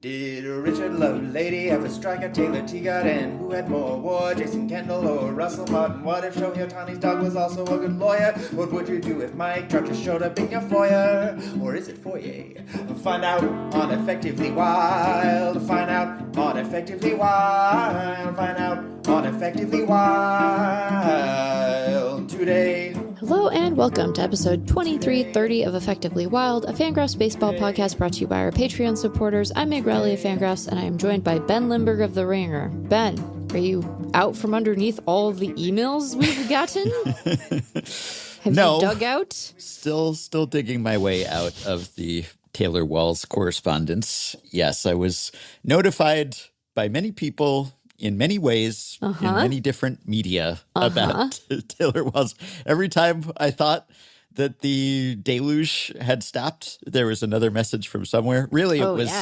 Did Richard Lovelady ever strike a Taylor Teagot? And who had more war, Jason Kendall or Russell Martin? What if Shohei Ohtani's dog was also a good lawyer? What would you do if Mike Trout just showed up in your foyer? Or is it foyer? Find out on Effectively Wild. Find out on Effectively Wild. Find out on Effectively Wild today. Hello and welcome to episode 2330 of Effectively Wild, a FanGraphs baseball podcast brought to you by our Patreon supporters. I'm Meg Rowley of FanGraphs, and I am joined by Ben Lindbergh of The Ringer. Ben, are you out from underneath all of the emails we've gotten? Have you dug out? Still digging my way out of the Taylor Walls correspondence. Yes, I was notified by many people in many ways, in many different media about Taylor Walls. Every time I thought that the deluge had stopped, there was another message from somewhere. Really, it was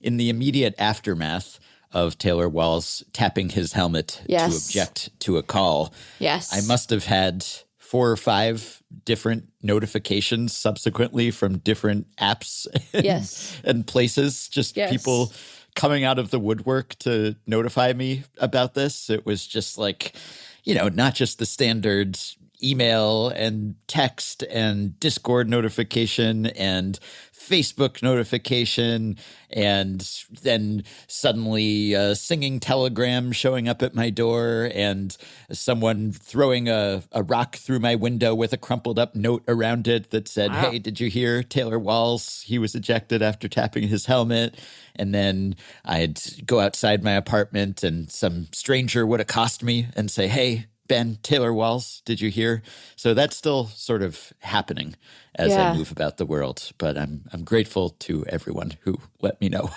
in the immediate aftermath of Taylor Walls tapping his helmet to object to a call. Yes. I must have had 4 or 5 different notifications subsequently from different apps and places, just people coming out of the woodwork to notify me about this. It was just like, not just the standard email and text and Discord notification and Facebook notification, and then suddenly a singing telegram showing up at my door and someone throwing a rock through my window with a crumpled up note around it that said, "Hey, did you hear Taylor Walls? He was ejected after tapping his helmet." And then I'd go outside my apartment and some stranger would accost me and say, "Hey, Ben, Taylor Walls, did you hear?" So that's still sort of happening as I move about the world. But I'm grateful to everyone who let me know.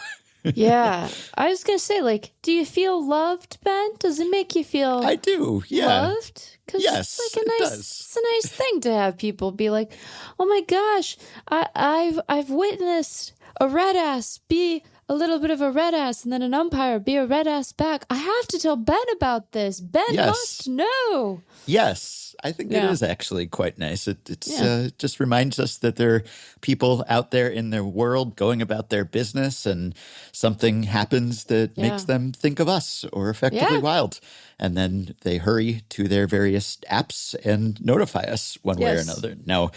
I was going to say, do you feel loved, Ben? Does it make you feel I do, loved? Because yes, it's a nice thing to have people be like, "Oh my gosh, I've witnessed a red ass be a little bit of a red ass and then an umpire be a red ass back. I have to tell Ben about this. Ben must know." Yes, I think it is actually quite nice. It just reminds us that there are people out there in their world going about their business and something happens that makes them think of us or Effectively Wild. And then they hurry to their various apps and notify us one way or another. Now,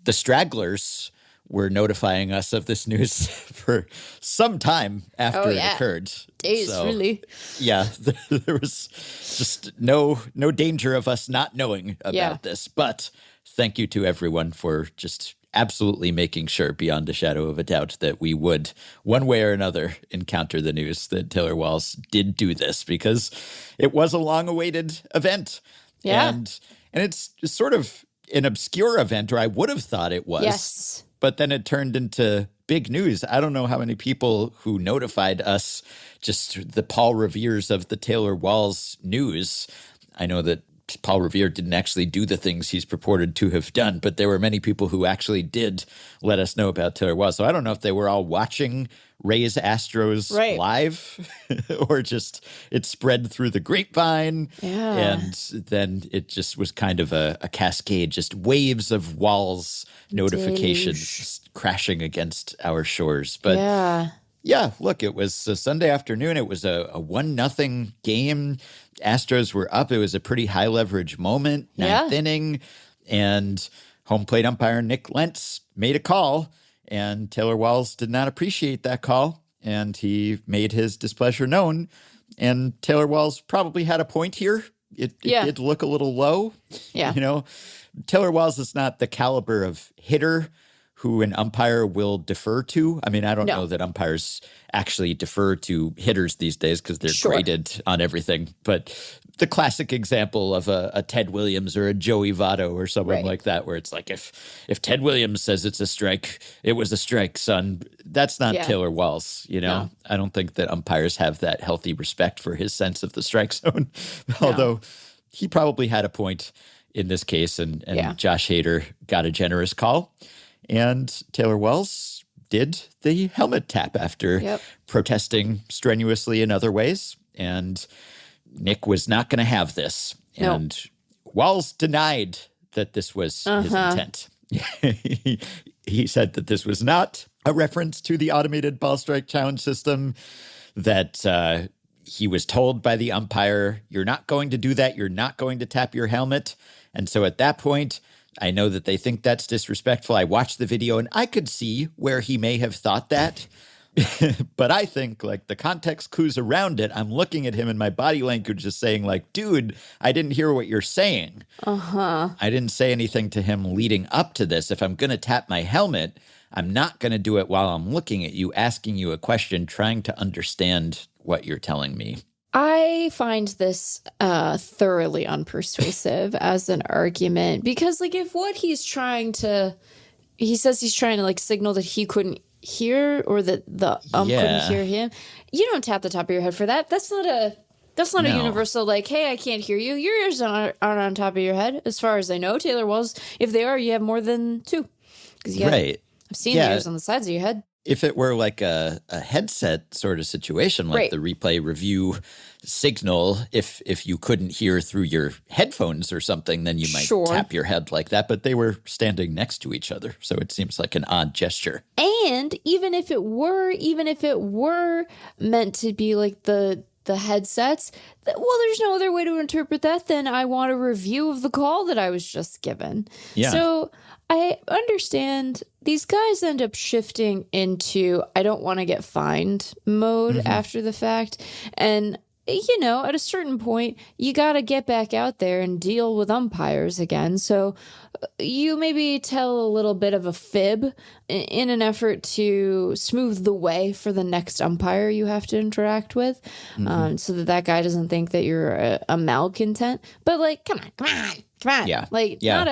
the stragglers were notifying us of this news for some time after it occurred. Days, really. Yeah, there was just no danger of us not knowing about this. But thank you to everyone for just absolutely making sure, beyond a shadow of a doubt, that we would, one way or another, encounter the news that Taylor Walls did do this, because it was a long-awaited event. Yeah. And it's sort of an obscure event, or I would have thought it was. Yes. But then it turned into big news. I don't know how many people who notified us, just the Paul Reveres of the Taylor Walls news. I know that Paul Revere didn't actually do the things he's purported to have done, but there were many people who actually did let us know about Taylor Walls. So I don't know if they were all watching Rays Astros live or just it spread through the grapevine. Yeah. And then it just was kind of a cascade, just waves of Walls notifications crashing against our shores. But yeah, look, it was a Sunday afternoon. It was a 1-0 game. Astros were up. It was a pretty high leverage moment, ninth inning, and home plate umpire Nick Lentz made a call, and Taylor Walls did not appreciate that call, and he made his displeasure known. And Taylor Walls probably had a point here. It did look a little low. Yeah. Taylor Walls is not the caliber of hitter who an umpire will defer to. I mean, I don't know that umpires actually defer to hitters these days because they're graded on everything. But the classic example of a Ted Williams or a Joey Votto or someone like that, where it's like, if Ted Williams says it's a strike, it was a strike, son. That's not Taylor Walls, No. I don't think that umpires have that healthy respect for his sense of the strike zone, although he probably had a point in this case, and Josh Hader got a generous call. And Taylor Walls did the helmet tap after protesting strenuously in other ways. And Nick was not going to have this. And Walls denied that this was his intent. He said that this was not a reference to the automated ball strike challenge system that he was told by the umpire, you're not going to do that. You're not going to tap your helmet. And so at that point, I know that they think that's disrespectful. I watched the video and I could see where he may have thought that. But I think like the context clues around it, I'm looking at him and my body language is saying like, dude, I didn't hear what you're saying. I didn't say anything to him leading up to this. If I'm going to tap my helmet, I'm not going to do it while I'm looking at you, asking you a question, trying to understand what you're telling me. I find this thoroughly unpersuasive as an argument because like if what he says he's trying to like signal that he couldn't hear or that the couldn't hear him, you don't tap the top of your head for that. That's not a universal like, hey, I can't hear you. Your ears aren't on top of your head. As far as I know, Taylor Walls, if they are, you have more than two. Right. I've seen the ears on the sides of your head. If it were like a headset sort of situation, like the replay review signal, if you couldn't hear through your headphones or something, then you might tap your head like that. But they were standing next to each other, so it seems like an odd gesture. And even if it were meant to be like the headsets, well, there's no other way to interpret that than I want a review of the call that I was just given. Yeah. So I understand these guys end up shifting into I don't want to get fined mode after the fact. And, you know, at a certain point, you got to get back out there and deal with umpires again. So you maybe tell a little bit of a fib in an effort to smooth the way for the next umpire you have to interact with, so that guy doesn't think that you're a malcontent. But like, come on. Yeah. Like, not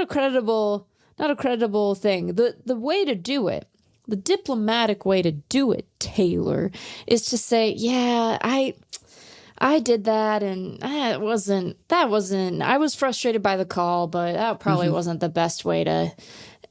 a credible thing. The way to do it, the diplomatic way to do it, Taylor, is to say, yeah, I did that and I was frustrated by the call, but that probably wasn't the best way to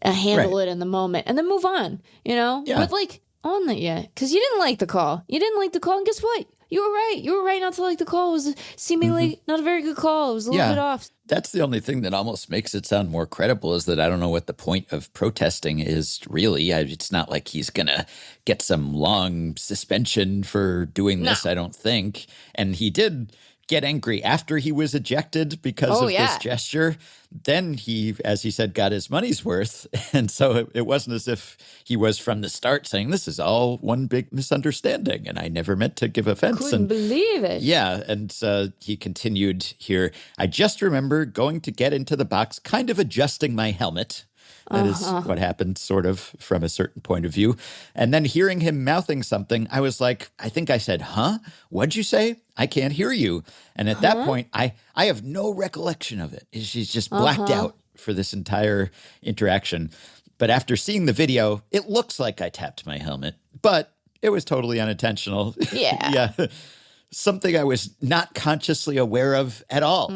handle it in the moment, and then move on, you know? Yeah. But like, on that, because you didn't like the call. And guess what? You were right not to like the call. It was seemingly not a very good call. It was a little bit off. That's the only thing that almost makes it sound more credible is that I don't know what the point of protesting is really. It's not like he's going to get some long suspension for doing this, I don't think. And he did get angry after he was ejected because of this gesture. Then he, as he said, got his money's worth. And so it wasn't as if he was from the start saying, this is all one big misunderstanding and I never meant to give offense. Couldn't believe it. Yeah. And he continued here. I just remember going to get into the box, kind of adjusting my helmet. That is what happened sort of from a certain point of view. And then hearing him mouthing something, I was like, I think I said, huh? What'd you say? I can't hear you. And at that point, I have no recollection of it. She's just blacked out for this entire interaction. But after seeing the video, it looks like I tapped my helmet, but it was totally unintentional. Yeah. Something I was not consciously aware of at all.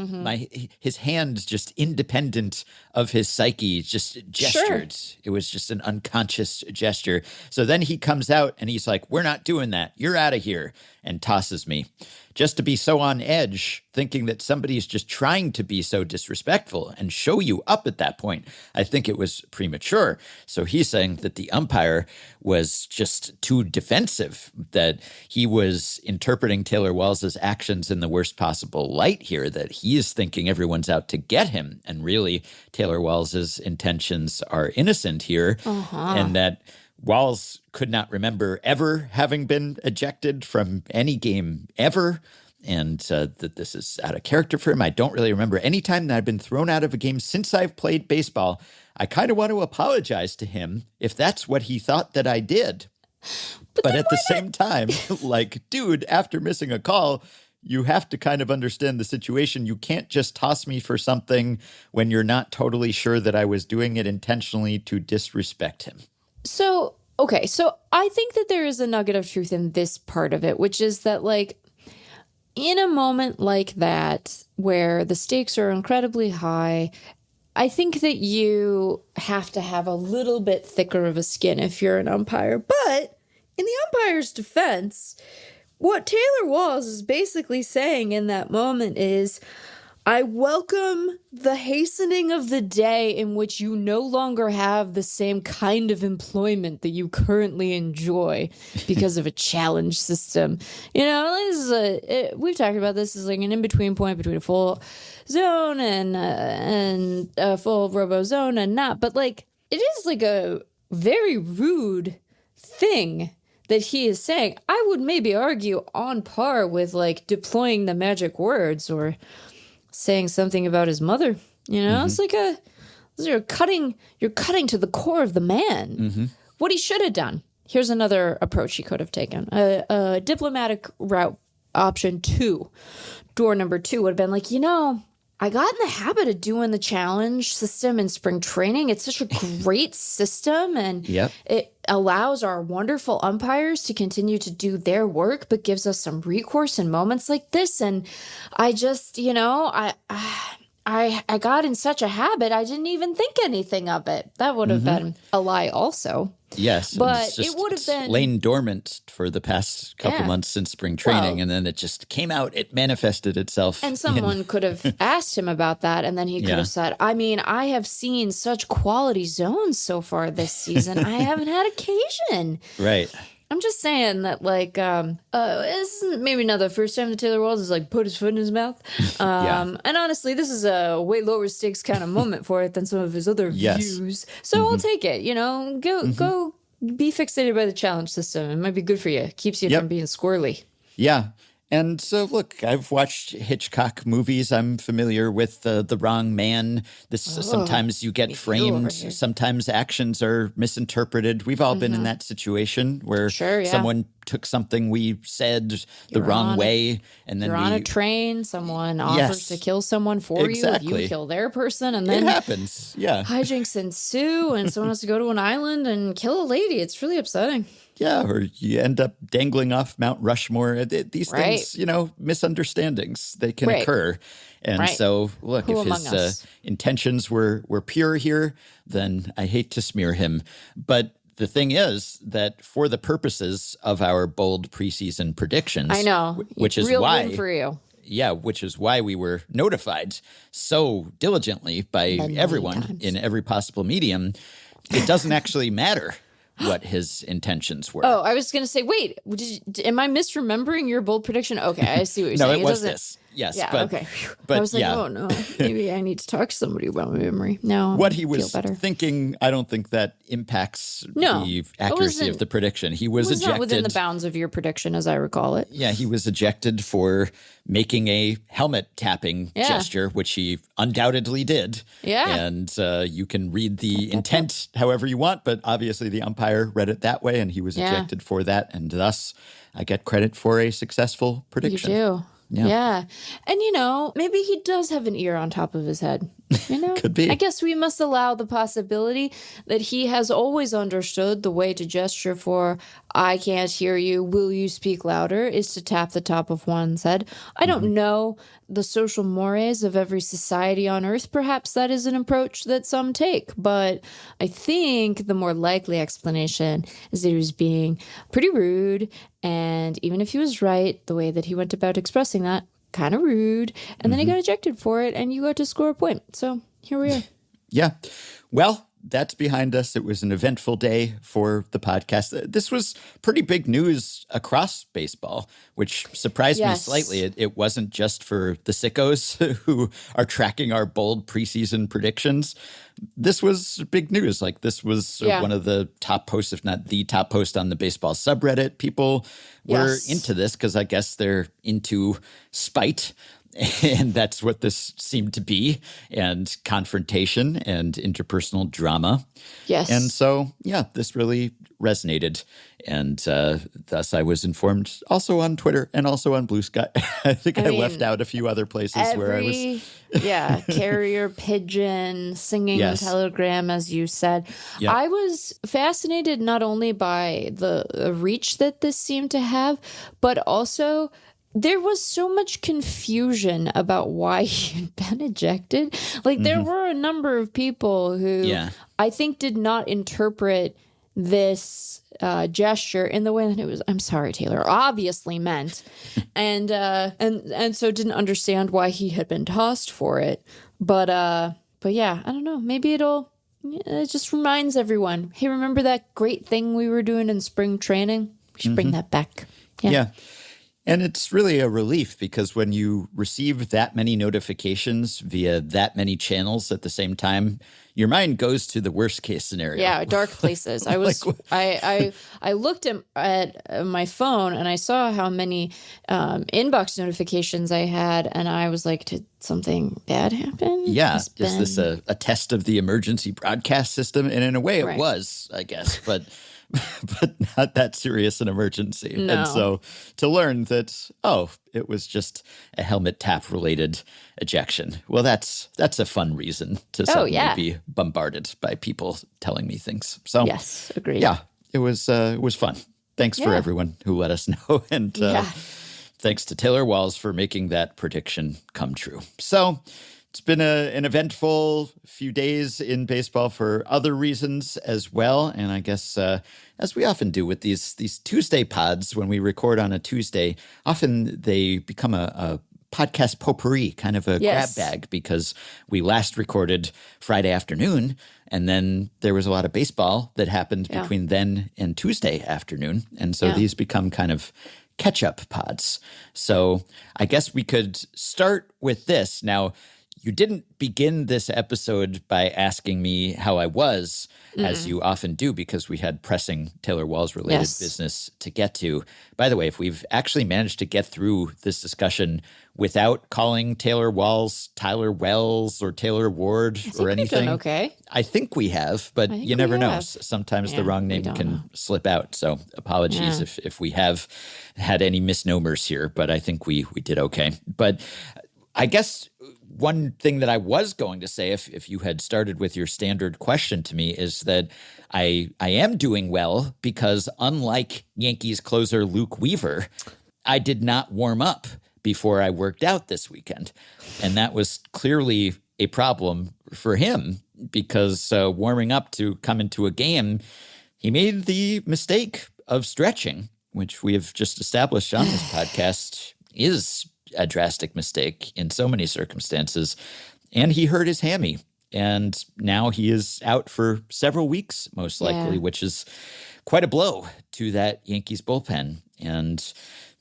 His hands, just independent of his psyche, just gestured. Sure. It was just an unconscious gesture. So then he comes out and he's like, we're not doing that. You're out of here, and tosses me. Just to be so on edge, thinking that somebody is just trying to be so disrespectful and show you up at that point, I think it was premature. So he's saying that the umpire was just too defensive, that he was interpreting Taylor Walls' actions in the worst possible light here, that he is thinking everyone's out to get him. And really, Taylor Walls' intentions are innocent here, and that Walls could not remember ever having been ejected from any game ever, and that this is out of character for him. I don't really remember any time that I've been thrown out of a game since I've played baseball. I kind of want to apologize to him if that's what he thought that I did. But at the same time, like, dude, after missing a call, you have to kind of understand the situation. You can't just toss me for something when you're not totally sure that I was doing it intentionally to disrespect him. So I think that there is a nugget of truth in this part of it, which is that, like, in a moment like that, where the stakes are incredibly high, I think that you have to have a little bit thicker of a skin if you're an umpire. But in the umpire's defense, what Taylor Walls is basically saying in that moment is, I welcome the hastening of the day in which you no longer have the same kind of employment that you currently enjoy because of a challenge system. You know, this is we've talked about this as like an in-between point between a full zone and a full robo zone and not. But like, it is like a very rude thing that he is saying. I would maybe argue on par with like deploying the magic words or saying something about his mother. You know, it's like you're cutting to the core of the man. What he should have done. Here's another approach he could have taken. A diplomatic route, option 2. Door number 2 would have been like, you know, I got in the habit of doing the challenge system in spring training. It's such a great system, and it allows our wonderful umpires to continue to do their work, but gives us some recourse in moments like this. And I just, you know, I got in such a habit, I didn't even think anything of it. That would have been a lie also. Yes, but it would have been lain dormant for the past couple months since spring training, and then it just came out. It manifested itself. And someone could have asked him about that, and then he could have said, I mean, I have seen such quality zones so far this season. I haven't had occasion. Right. I'm just saying that, like, this is maybe not the first time the Taylor Walls has, like, put his foot in his mouth. And honestly, this is a way lower stakes kind of moment for it than some of his other views. So I'll take it, you know. Go be fixated by the challenge system. It might be good for you. It keeps you from being squirrely. Yeah. And so, look, I've watched Hitchcock movies. I'm familiar with The Wrong Man. Sometimes you get framed. Sometimes actions are misinterpreted. We've all been in that situation where someone took something we said the wrong way. And then you're on a train. Someone offers to kill someone for you. You kill their person. And then it happens. Yeah. Hijinks ensue and someone has to go to an island and kill a lady. It's really upsetting. Yeah, or you end up dangling off Mount Rushmore. These things, you know, misunderstandings, they can occur. And so, look, if his intentions were pure here, then I hate to smear him. But the thing is that for the purposes of our bold preseason predictions, I know, which is real why win for you. Yeah, which is why we were notified so diligently by everyone in every possible medium. It doesn't actually matter what his intentions were. Oh, I was going to say, wait, am I misremembering your bold prediction? Okay, I see what you're saying. No, it was this. Yes. Yeah, but, okay. But I was like, oh no, maybe I need to talk to somebody about my memory. No, what he was thinking, I don't think that impacts the accuracy of the prediction. He was ejected. Not within the bounds of your prediction, as I recall it. Yeah, he was ejected for making a helmet tapping gesture, which he undoubtedly did. Yeah. And you can read the intent however you want, but obviously the umpire read it that way, and he was ejected for that. And thus, I get credit for a successful prediction. You do. Yeah. And, you know, maybe he does have an ear on top of his head. You know, could be. I guess we must allow the possibility that he has always understood the way to gesture for I can't hear you, will you speak louder, is to tap the top of one's head. I don't know the social mores of every society on earth. Perhaps that is an approach that some take. But I think the more likely explanation is that he was being pretty rude. And even if he was right, the way that he went about expressing that, kind of rude. And then he got ejected for it, and you got to score a point. So here we are. Yeah. Well, that's behind us. It was an eventful day for the podcast. This was pretty big news across baseball, which surprised me slightly. It wasn't just for the sickos who are tracking our bold preseason predictions. This was big news. Like, this was one of the top posts, if not the top post on the baseball subreddit. People were into this because I guess they're into spite. And that's what this seemed to be, and confrontation and interpersonal drama. Yes. And so, this really resonated. And thus I was informed also on Twitter and also on Blue Sky. I think I left out a few other places where I was. Carrier pigeon, singing telegram, as you said. Yep. I was fascinated not only by the reach that this seemed to have, but also there was so much confusion about why he had been ejected. Like, there were a number of people who I think did not interpret this gesture in the way that it was, I'm sorry, Taylor, obviously meant, and so didn't understand why he had been tossed for it. But yeah, I don't know. Maybe it just reminds everyone, hey, remember that great thing we were doing in spring training? We should bring that back. Yeah. And it's really a relief because when you receive that many notifications via that many channels at the same time, your mind goes to the worst case scenario. Yeah, dark places. I was I looked at my phone and I saw how many inbox notifications I had, and I was like, did something bad happen? Yeah. Is this a test of the emergency broadcast system? And in a way it was, I guess, but not that serious an emergency. No. And so to learn that, it was just a helmet tap related ejection. Well, that's a fun reason to suddenly be bombarded by people telling me things. So yes, agreed. Yeah, it was fun. Thanks for everyone who let us know. And thanks to Taylor Walls for making that prediction come true. So it's been an eventful few days in baseball for other reasons as well. And I guess as we often do with these Tuesday pods, when we record on a Tuesday, often they become a podcast potpourri, kind of a grab bag, because we last recorded Friday afternoon, and then there was a lot of baseball that happened between then and Tuesday afternoon. And so these become kind of catch-up pods. So I guess we could start with this. Now, you didn't begin this episode by asking me how I was, as you often do, because we had pressing Taylor Walls-related business to get to. By the way, if we've actually managed to get through this discussion without calling Taylor Walls Tyler Wells or Taylor Ward or anything, okay. I think we have, but you never know. Sometimes the wrong name can slip out. So apologies if we have had any misnomers here, but I think we did okay. But I guess one thing that I was going to say, if you had started with your standard question to me, is that I am doing well because, unlike Yankees closer Luke Weaver, I did not warm up before I worked out this weekend. And that was clearly a problem for him because warming up to come into a game, he made the mistake of stretching, which we have just established on this podcast is a drastic mistake in so many circumstances. And he hurt his hammy. And now he is out for several weeks, most likely, which is quite a blow to that Yankees bullpen. And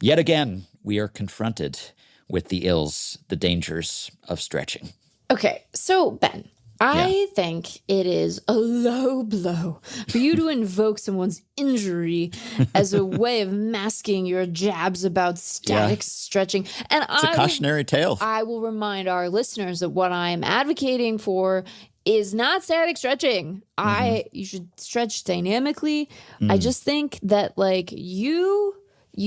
yet again, we are confronted with the ills, the dangers of stretching. Okay, so Ben, I think it is a low blow for you to invoke someone's injury as a way of masking your jabs about static stretching. And it's a cautionary tale. I will remind our listeners that what I am advocating for is not static stretching. You should stretch dynamically. I just think that, like, you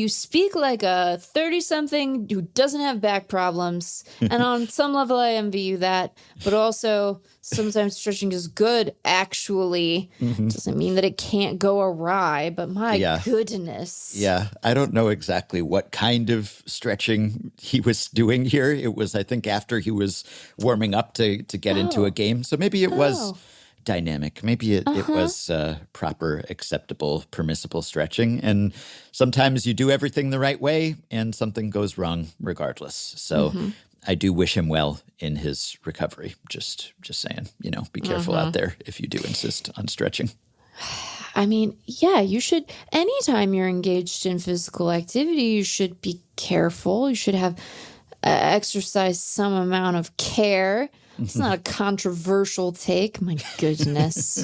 speak like a 30-something who doesn't have back problems. And on some level, I envy you that. But also, sometimes stretching is good, actually. Doesn't mean that it can't go awry, but my goodness. Yeah, I don't know exactly what kind of stretching he was doing here. It was, I think, after he was warming up to get into a game. So maybe it was dynamic. Maybe it was proper, acceptable, permissible stretching. And sometimes you do everything the right way and something goes wrong regardless. So I do wish him well in his recovery. Just saying, be careful out there if you do insist on stretching. I mean, you should, anytime you're engaged in physical activity, you should be careful. You should have exercise some amount of care. It's not a controversial take. My goodness.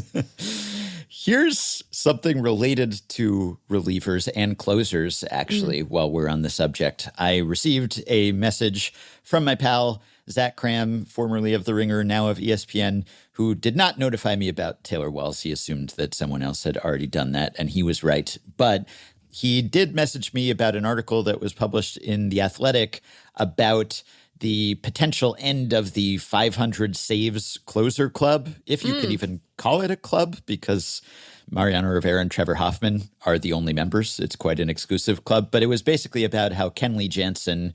Here's something related to relievers and closers, actually, while we're on the subject. I received a message from my pal, Zach Cram, formerly of The Ringer, now of ESPN, who did not notify me about Taylor Walls. He assumed that someone else had already done that, and he was right. But he did message me about an article that was published in The Athletic about the potential end of the 500 saves closer club, if you could even call it a club, because Mariano Rivera and Trevor Hoffman are the only members. It's quite an exclusive club. But it was basically about how Kenley Jansen,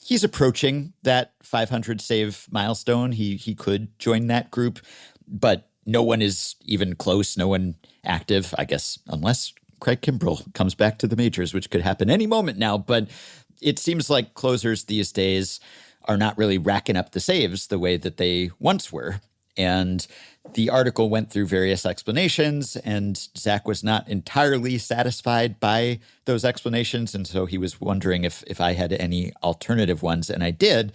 he's approaching that 500 save milestone. He could join that group, but no one is even close, no one active, I guess, unless Craig Kimbrell comes back to the majors, which could happen any moment now. But it seems like closers these days are not really racking up the saves the way that they once were. And the article went through various explanations, and Zach was not entirely satisfied by those explanations. And so he was wondering if I had any alternative ones, and I did.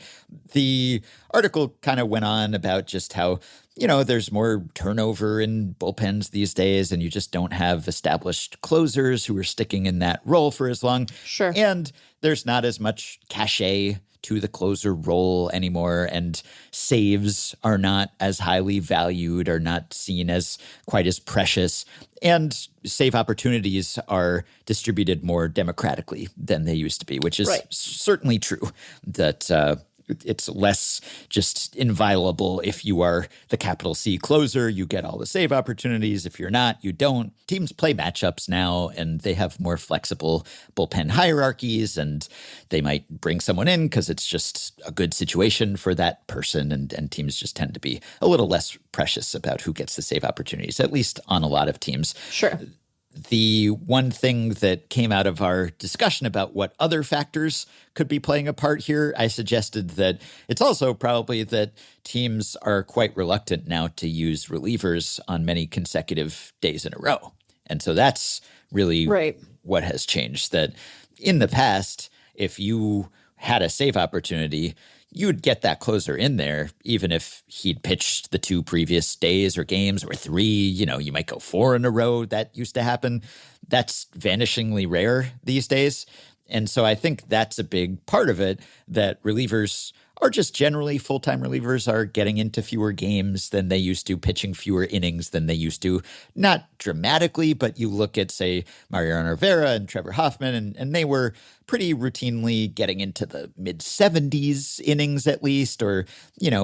The article kind of went on about just how, there's more turnover in bullpens these days, and you just don't have established closers who are sticking in that role for as long. Sure. And there's not as much cachet to the closer role anymore, and saves are not as highly valued, are not seen as quite as precious, and save opportunities are distributed more democratically than they used to be, which is certainly true. That it's less just inviolable. If you are the capital C closer, you get all the save opportunities. If you're not, you don't. Teams play matchups now, and they have more flexible bullpen hierarchies, and they might bring someone in because it's just a good situation for that person, and teams just tend to be a little less precious about who gets the save opportunities, at least on a lot of teams. Sure. The one thing that came out of our discussion about what other factors could be playing a part here, I suggested that it's also probably that teams are quite reluctant now to use relievers on many consecutive days in a row. And so that's really what has changed. That in the past, if you had a save opportunity, you would get that closer in there, even if he'd pitched the 2 previous days or games or 3, you might go 4 in a row. That used to happen. That's vanishingly rare these days. And so I think that's a big part of it, that relievers are just generally, full-time relievers are getting into fewer games than they used to, pitching fewer innings than they used to. Not dramatically, but you look at, say, Mariano Rivera and Trevor Hoffman, and they were pretty routinely getting into the mid-70s innings at least, or,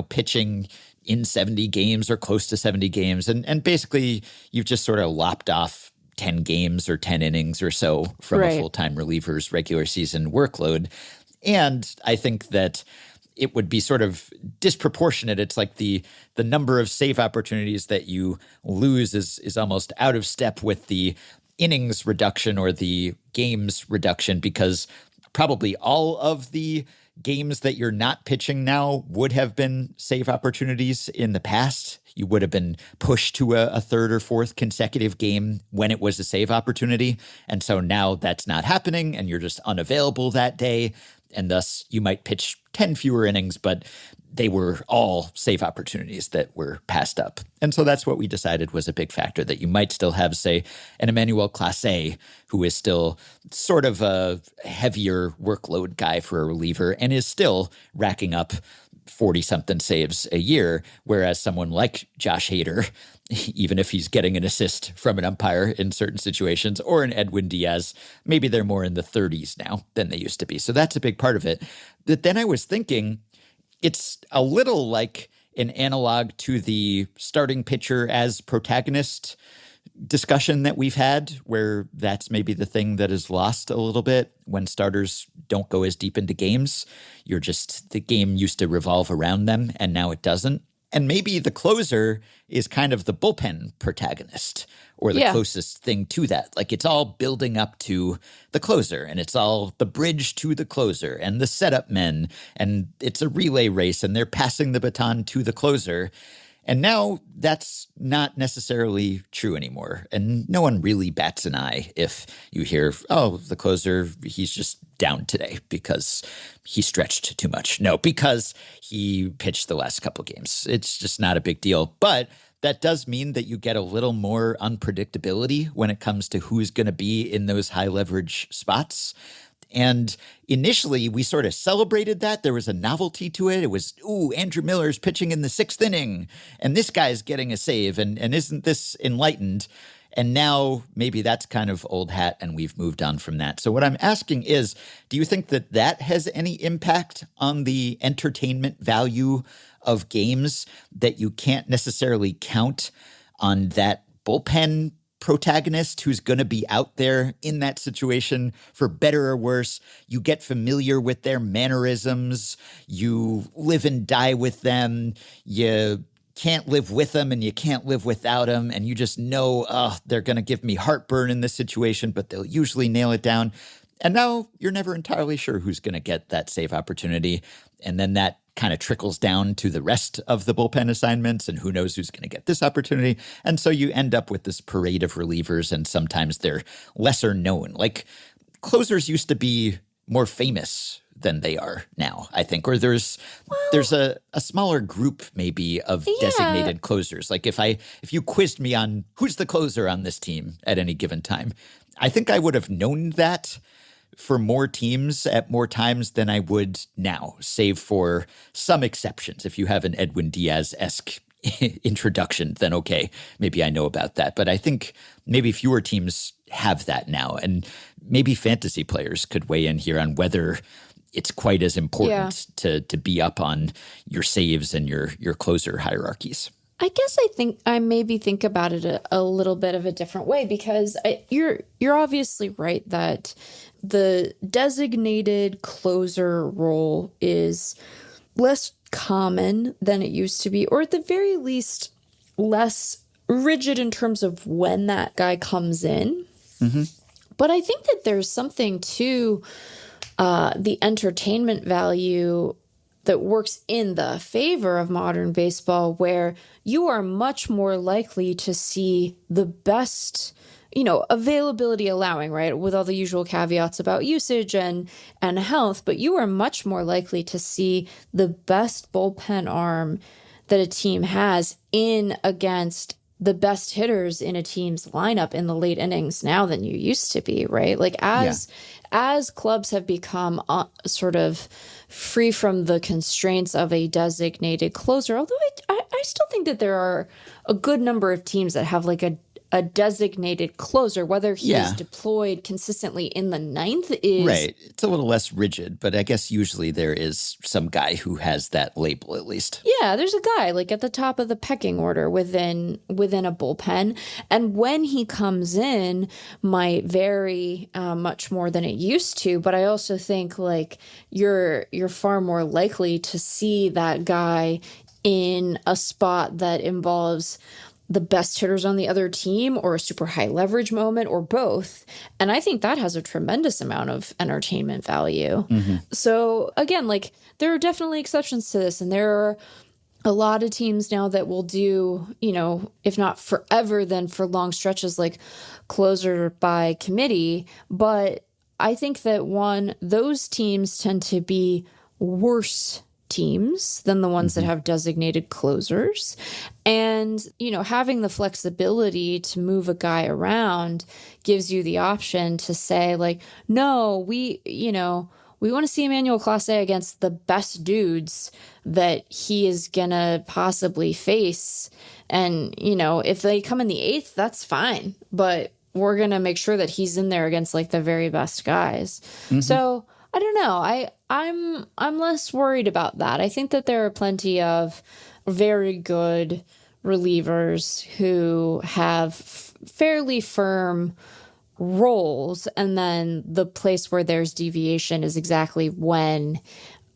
pitching in 70 games or close to 70 games. And basically, you've just sort of lopped off 10 games or 10 innings or so from a full-time reliever's regular season workload. And I think that it would be sort of disproportionate. It's like the number of save opportunities that you lose is almost out of step with the innings reduction or the games reduction, because probably all of the games that you're not pitching now would have been save opportunities in the past. You would have been pushed to a 3rd or 4th consecutive game when it was a save opportunity. And so now that's not happening, and you're just unavailable that day. And thus you might pitch 10 fewer innings, but they were all save opportunities that were passed up. And so that's what we decided was a big factor, that you might still have, say, an Emmanuel Clase, who is still sort of a heavier workload guy for a reliever and is still racking up 40-something saves a year, whereas someone like Josh Hader, even if he's getting an assist from an umpire in certain situations, or an Edwin Diaz, maybe they're more in the 30s now than they used to be. So that's a big part of it. But then I was thinking, it's a little like an analog to the starting pitcher as protagonist discussion that we've had, where that's maybe the thing that is lost a little bit when starters don't go as deep into games. The game used to revolve around them, and now it doesn't. And maybe the closer is kind of the bullpen protagonist, or the closest thing to that. Like, it's all building up to the closer, and it's all the bridge to the closer and the setup men, and it's a relay race, and they're passing the baton to the closer. And now that's not necessarily true anymore. And no one really bats an eye if you hear, oh, the closer, he's just down today because he stretched too much. No, because he pitched the last couple games. It's just not a big deal. But that does mean that you get a little more unpredictability when it comes to who's going to be in those high leverage spots. And initially, we sort of celebrated that. There was a novelty to it. It was, ooh, Andrew Miller's pitching in the 6th inning, and this guy's getting a save, and isn't this enlightened? And now maybe that's kind of old hat, and we've moved on from that. So what I'm asking is, do you think that that has any impact on the entertainment value of games, that you can't necessarily count on that bullpen protagonist who's going to be out there in that situation for better or worse? You get familiar with their mannerisms. You live and die with them. You can't live with them and you can't live without them. And you just know, they're going to give me heartburn in this situation, but they'll usually nail it down. And now you're never entirely sure who's going to get that save opportunity. And then that kind of trickles down to the rest of the bullpen assignments, and who knows who's going to get this opportunity. And so you end up with this parade of relievers, and sometimes they're lesser known. Like, closers used to be more famous than they are now, I think. Or there's a smaller group maybe of designated closers. Like if you quizzed me on who's the closer on this team at any given time, I think I would have known that for more teams at more times than I would now, save for some exceptions. If you have an Edwin Diaz-esque introduction, then okay, maybe I know about that. But I think maybe fewer teams have that now. And maybe fantasy players could weigh in here on whether it's quite as important to be up on your saves and your closer hierarchies. I guess I maybe think about it a little bit of a different way, because you're obviously right that the designated closer role is less common than it used to be, or at the very least less rigid in terms of when that guy comes in. Mm-hmm. But I think that there's something to the entertainment value that works in the favor of modern baseball, where you are much more likely to see the best, availability allowing, right, with all the usual caveats about usage and health, but you are much more likely to see the best bullpen arm that a team has in against the best hitters in a team's lineup in the late innings now than you used to be, right? Like as clubs have become sort of free from the constraints of a designated closer, although I still think that there are a good number of teams that have like a designated closer, whether he is deployed consistently in the ninth is... Right. It's a little less rigid, but I guess usually there is some guy who has that label at least. Yeah, there's a guy like at the top of the pecking order within a bullpen. And when he comes in might vary much more than it used to. But I also think like you're far more likely to see that guy in a spot that involves the best hitters on the other team or a super high leverage moment or both. And I think that has a tremendous amount of entertainment value. Mm-hmm. So again, like there are definitely exceptions to this. And there are a lot of teams now that will do, if not forever, then for long stretches, like closer by committee. But I think that those teams tend to be worse teams than the ones that have designated closers. And, having the flexibility to move a guy around gives you the option to say like, no, we want to see Emmanuel Clase against the best dudes that he is going to possibly face. And, if they come in the eighth, that's fine. But we're going to make sure that he's in there against like the very best guys. Mm-hmm. So I don't know. I'm less worried about that. I think that there are plenty of very good relievers who have fairly firm roles, and then the place where there's deviation is exactly when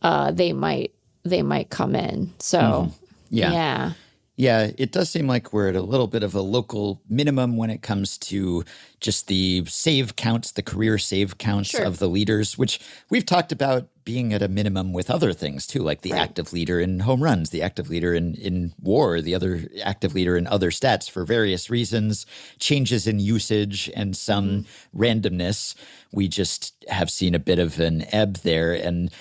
they might come in. So yeah. Yeah, it does seem like we're at a little bit of a local minimum when it comes to just the save counts, the career save counts of the leaders, which we've talked about being at a minimum with other things too, like the active leader in home runs, the active leader in WAR, the other active leader in other stats for various reasons, changes in usage and some randomness. We just have seen a bit of an ebb there. And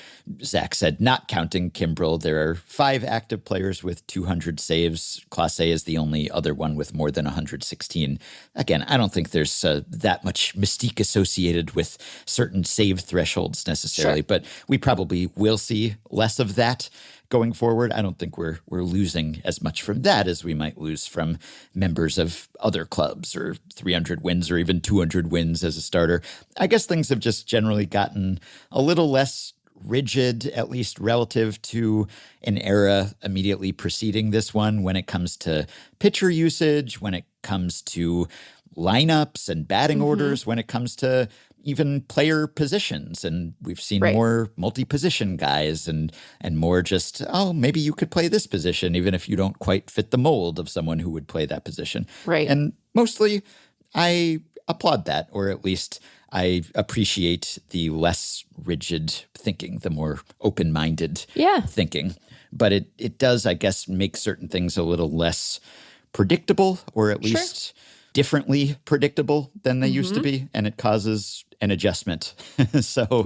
Zach said, not counting Kimbrel, there are 5 active players with 200 saves. Clase is the only other one with more than 116. Again, I don't think there's that much mystique associated with certain save thresholds necessarily, but we probably will see less of that going forward. I don't think we're losing as much from that as we might lose from members of other clubs or 300 wins or even 200 wins as a starter. I guess things have just generally gotten a little less rigid, at least relative to an era immediately preceding this one, when it comes to pitcher usage, when it comes to lineups and batting orders, when it comes to even player positions. And we've seen Right. more multi-position guys and more just, oh, maybe you could play this position, even if you don't quite fit the mold of someone who would play that position. Right. And mostly I applaud that, or at least I appreciate the less rigid thinking, the more open-minded thinking. But it does, I guess, make certain things a little less predictable, or at least differently predictable than they used to be. And it causes an adjustment. So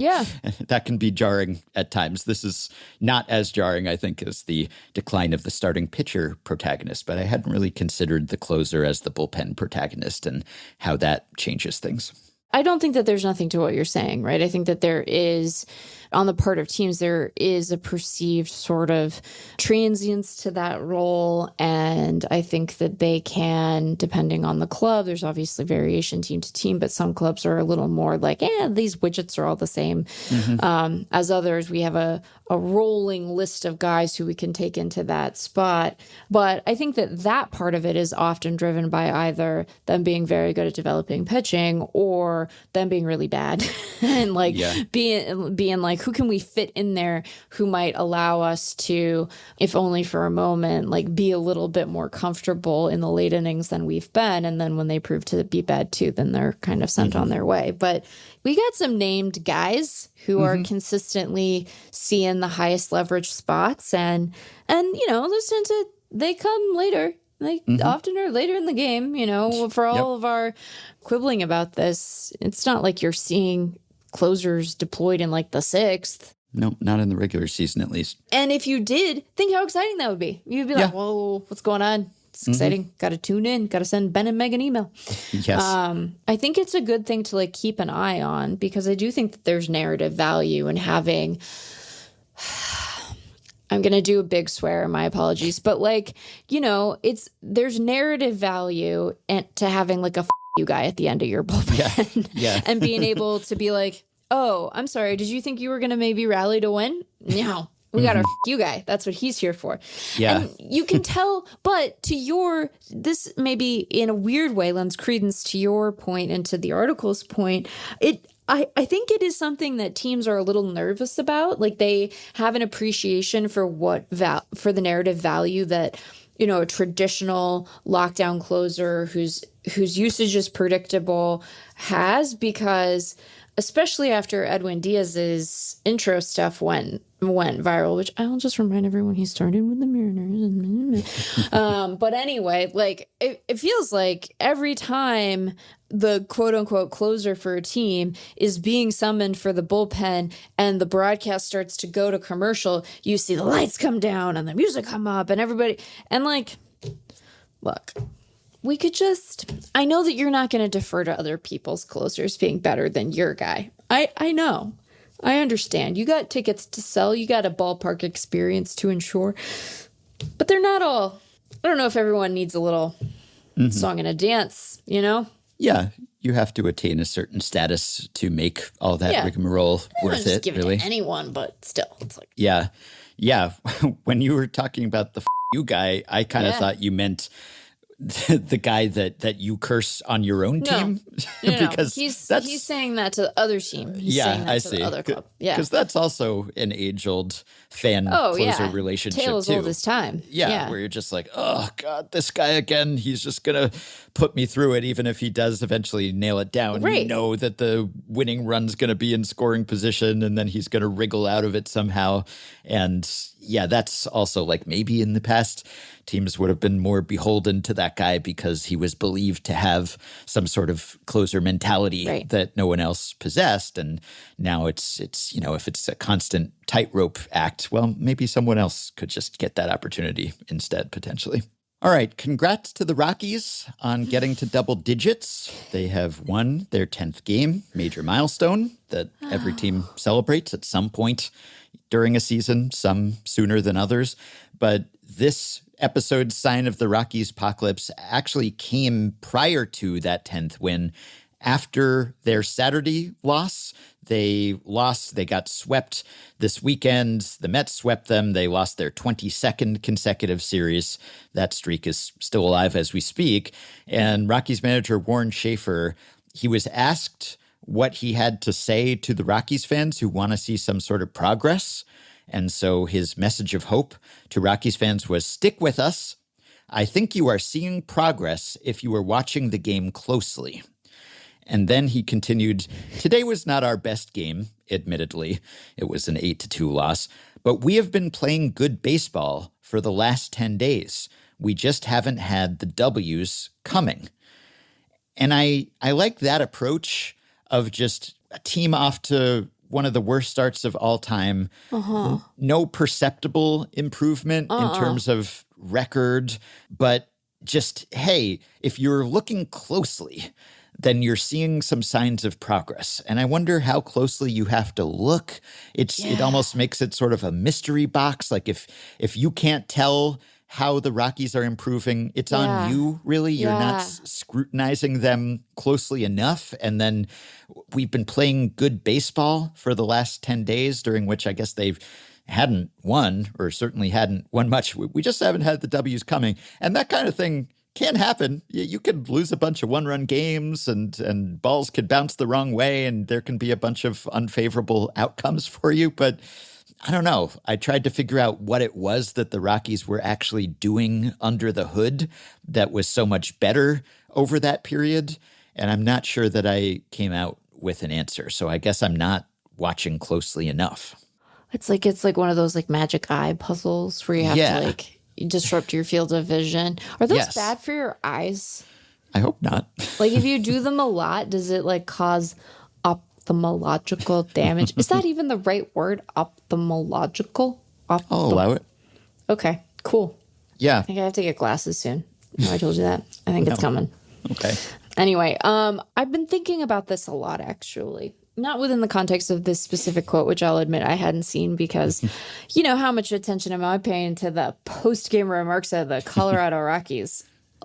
that can be jarring at times. This is not as jarring, I think, as the decline of the starting pitcher protagonist. But I hadn't really considered the closer as the bullpen protagonist and how that changes things. I don't think that there's nothing to what you're saying, right? I think that there is, on the part of teams, there is a perceived sort of transience to that role. And I think that they can, depending on the club, there's obviously variation team to team, but some clubs are a little more like, these widgets are all the same. As others, we have a rolling list of guys who we can take into that spot. But I think that part of it is often driven by either them being very good at developing pitching or them being really bad and like being like, who can we fit in there who might allow us to, if only for a moment, like be a little bit more comfortable in the late innings than we've been. And then when they prove to be bad too, then they're kind of sent on their way. But we got some named guys who are consistently seeing the highest leverage spots, and they come later. They often are later in the game, for all of our quibbling about this. It's not like you're seeing closers deployed in like the 6th. No, not in the regular season, at least. And if you did, think how exciting that would be. You'd be like, whoa, what's going on? It's exciting. Got to tune in. Got to send Ben and Meg an email. Yes. I think it's a good thing to like keep an eye on, because I do think that there's narrative value in having I'm going to do a big swear, my apologies, but like, there's narrative value to having like a you guy at the end of your bullpen and being able to be like, oh, I'm sorry. Did you think you were going to maybe rally to win? No, we got our you guy. That's what he's here for. Yeah. And you can tell, but this maybe in a weird way lends credence to your point and to the article's point. I think it is something that teams are a little nervous about. Like they have an appreciation for for the narrative value that, a traditional lockdown closer whose usage is predictable has, because especially after Edwin Diaz's intro stuff went viral, which I'll just remind everyone he started with the Mariners. But anyway, like it feels like every time the quote unquote closer for a team is being summoned for the bullpen and the broadcast starts to go to commercial, you see the lights come down and the music come up and everybody, and like, look, we could I know that you're not going to defer to other people's closers being better than your guy. I know. I understand. You got tickets to sell. You got a ballpark experience to ensure. But they're not all. I don't know if everyone needs a little song and a dance, Yeah, you have to attain a certain status to make all that rigmarole worth it, give really. It to anyone, but still, it's like. Yeah. When you were talking about the you guy, I kind of thought you meant the guy that you curse on your own team. No, because he's saying that to the other team. He's saying that I to see. The other club. Yeah, because that's also an age-old fan-closer relationship tale as too. Old as time. Yeah, where you're just like, oh God, this guy again. He's just gonna put me through it, even if he does eventually nail it down. Right. You know that the winning run's gonna be in scoring position, and then he's gonna wriggle out of it somehow. And yeah, that's also like maybe in the past teams would have been more beholden to that guy because he was believed to have some sort of closer mentality that no one else possessed. And now it's if it's a constant tightrope act, well, maybe someone else could just get that opportunity instead, potentially. All right, congrats to the Rockies on getting to double digits. They have won their 10th game, major milestone that every team celebrates at some point during a season, some sooner than others. But this episode's sign of the Rockies' apocalypse actually came prior to that 10th win. After their Saturday loss, they got swept this weekend. The Mets swept them. They lost their 22nd consecutive series. That streak is still alive as we speak. And Rockies manager Warren Schaefer, he was asked what he had to say to the Rockies fans who want to see some sort of progress. And so his message of hope to Rockies fans was, stick with us. I think you are seeing progress if you are watching the game closely. And then he continued, today was not our best game, admittedly. It was an 8-2 loss. But we have been playing good baseball for the last 10 days. We just haven't had the W's coming. And I like that approach of just a team off to one of the worst starts of all time. No perceptible improvement in terms of record, but just, hey, if you're looking closely, then you're seeing some signs of progress. And I wonder how closely you have to look. It almost makes it sort of a mystery box. Like if you can't tell how the Rockies are improving, it's on you, really. You're not scrutinizing them closely enough. And then we've been playing good baseball for the last 10 days, during which I guess they've hadn't won, or certainly hadn't won much. We just haven't had the W's coming. And that kind of thing can happen. You could lose a bunch of one-run games and balls could bounce the wrong way and there can be a bunch of unfavorable outcomes for you. But I don't know. I tried to figure out what it was that the Rockies were actually doing under the hood that was so much better over that period. And I'm not sure that I came out with an answer. So I guess I'm not watching closely enough. It's like one of those like magic eye puzzles where you have to like disrupt your field of vision. Are those bad for your eyes? I hope not. Like if you do them a lot, does it like cause ophthalmological damage? Is that even the right word? Ophthalmological? I'll allow it. Okay, cool. Yeah. I think I have to get glasses soon. I told you that. I think it's coming. Okay. Anyway, I've been thinking about this a lot, actually. Not within the context of this specific quote, which I'll admit I hadn't seen because you know how much attention am I paying to the post-game remarks of the Colorado Rockies?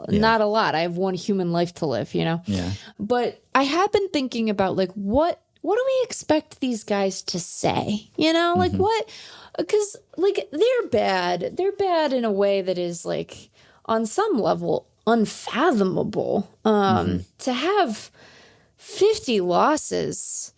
Not a lot. I have one human life to live, you know? Yeah. But I have been thinking about, like, what do we expect these guys to say? You know? Like, what? Because, like, they're bad. They're bad in a way that is, like, on some level, unfathomable. To have 50 losses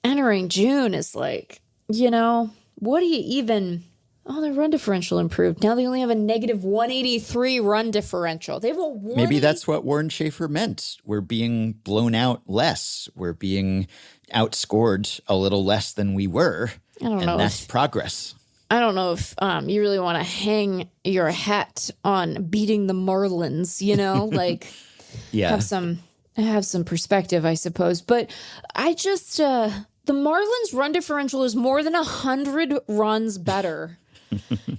entering June is like, you know, what do you even... Oh, their run differential improved. Now they only have a negative 183 run differential. They have a Maybe that's what Warren Schaefer meant. We're being blown out less. We're being outscored a little less than we were. I don't know. And that's progress. I don't know if you really want to hang your hat on beating the Marlins, you know, like have some perspective, I suppose. But I just, the Marlins run differential is more than 100 runs better.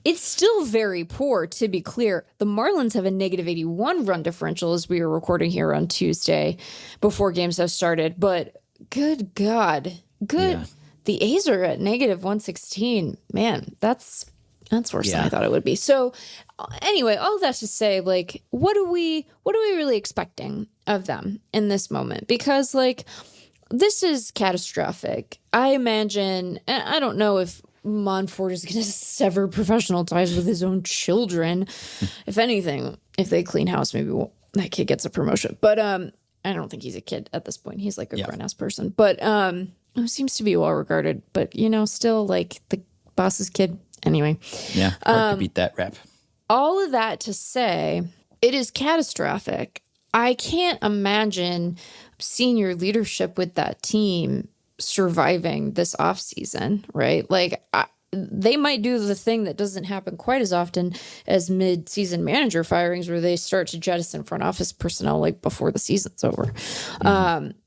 It's still very poor, to be clear. The Marlins have a negative 81 run differential as we were recording here on Tuesday before games have started. But good God, good. Yeah. The A's are at negative 116. Man, that's worse than I thought it would be. So anyway, all that to say, like, what are we really expecting of them in this moment? Because, like, this is catastrophic. I imagine, and I don't know if Monfort is going to sever professional ties with his own children. If anything, if they clean house, maybe that kid gets a promotion. But I don't think he's a kid at this point. He's like a grown-ass person. But he seems to be well-regarded. But, you know, still like the boss's kid. Anyway. Yeah, hard to beat that rep. All of that to say, it is catastrophic. I can't imagine senior leadership with that team surviving this offseason, right? Like, they might do the thing that doesn't happen quite as often as mid-season manager firings where they start to jettison front office personnel like before the season's over.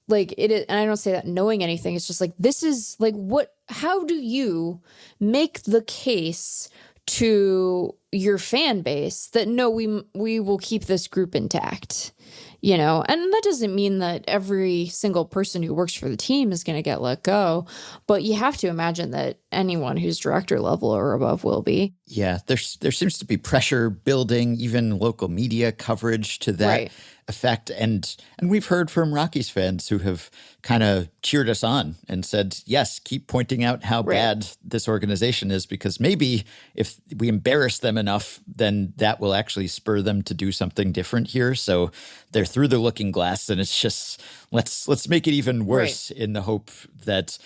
Like it is, and I don't say that knowing anything. It's just like, this is like, how do you make the case to your fan base that no, we will keep this group intact? You know, and that doesn't mean that every single person who works for the team is going to get let go, but you have to imagine that anyone who's director level or above will be. Yeah, there seems to be pressure building, even local media coverage to that effect. And we've heard from Rockies fans who have kind of cheered us on and said, yes, keep pointing out how bad this organization is, because maybe if we embarrass them enough, then that will actually spur them to do something different here. So they're through the looking glass, and it's just let's make it even worse in the hope that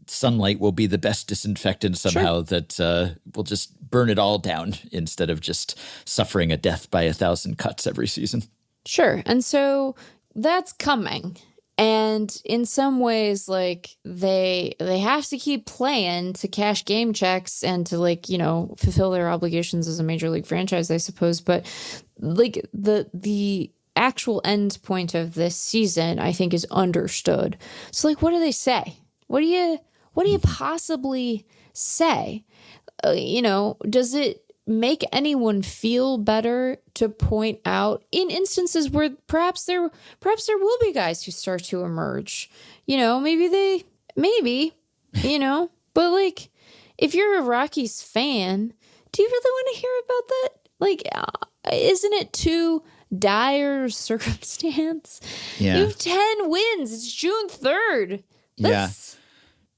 sunlight will be the best disinfectant somehow, that will just burn it all down instead of just suffering a death by 1,000 cuts every season. Sure. And so that's coming. And in some ways, like, they have to keep playing to cash game checks and to, like, you know, fulfill their obligations as a major league franchise, I suppose. But like the actual end point of this season, I think, is understood. So, like, what do they say? What do you possibly say? You know, does it make anyone feel better to point out in instances where perhaps there will be guys who start to emerge? You know, maybe, you know, but like, if you're a Rockies fan, do you really want to hear about that? Like, isn't it too dire circumstance? Yeah. You have 10 wins. It's June 3rd.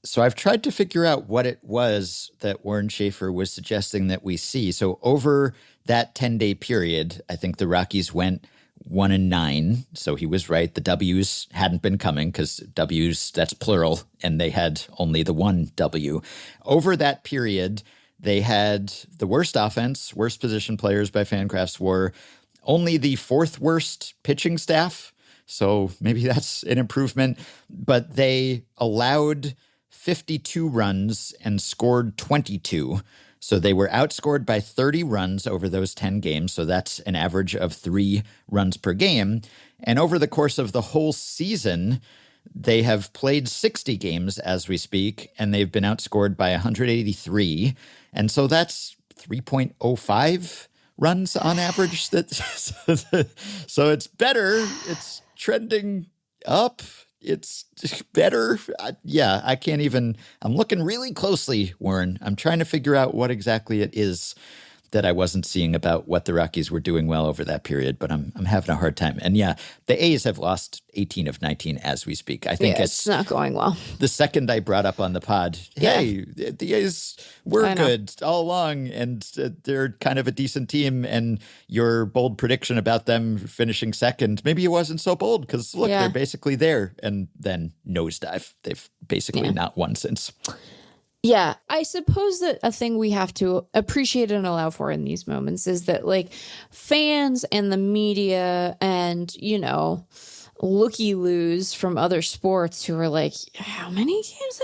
So I've tried to figure out what it was that Warren Schaefer was suggesting that we see. So over that 10-day period, I think the Rockies went 1-9. So he was right. The W's hadn't been coming because W's, that's plural, and they had only the one W. Over that period, they had the worst offense, worst position players by FanGraphs were only the fourth worst pitching staff. So maybe that's an improvement. But they allowed 52 runs and scored 22. So they were outscored by 30 runs over those 10 games. So that's an average of 3 runs per game. And over the course of the whole season, they have played 60 games as we speak, and they've been outscored by 183. And so that's 3.05 runs on average. So it's better. It's trending up. It's better. Yeah, I can't even. I'm looking really closely, Warren. I'm trying to figure out what exactly it is that I wasn't seeing about what the Rockies were doing well over that period, but I'm having a hard time. And yeah, the A's have lost 18 of 19 as we speak. I think it's not going well. The second I brought up on the pod, hey, the A's were good all along, and they're kind of a decent team, and your bold prediction about them finishing second, maybe it wasn't so bold because, look, they're basically there, and then nosedive. They've basically not won since. Yeah, I suppose that a thing we have to appreciate and allow for in these moments is that, like, fans and the media and, you know, looky-loos from other sports who are like, how many games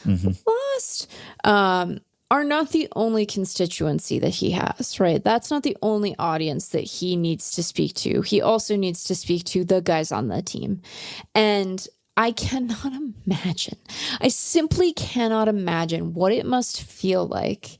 have they lost? Are not the only constituency that he has, right? That's not the only audience that he needs to speak to. He also needs to speak to the guys on the team. And I cannot imagine. I simply cannot imagine what it must feel like,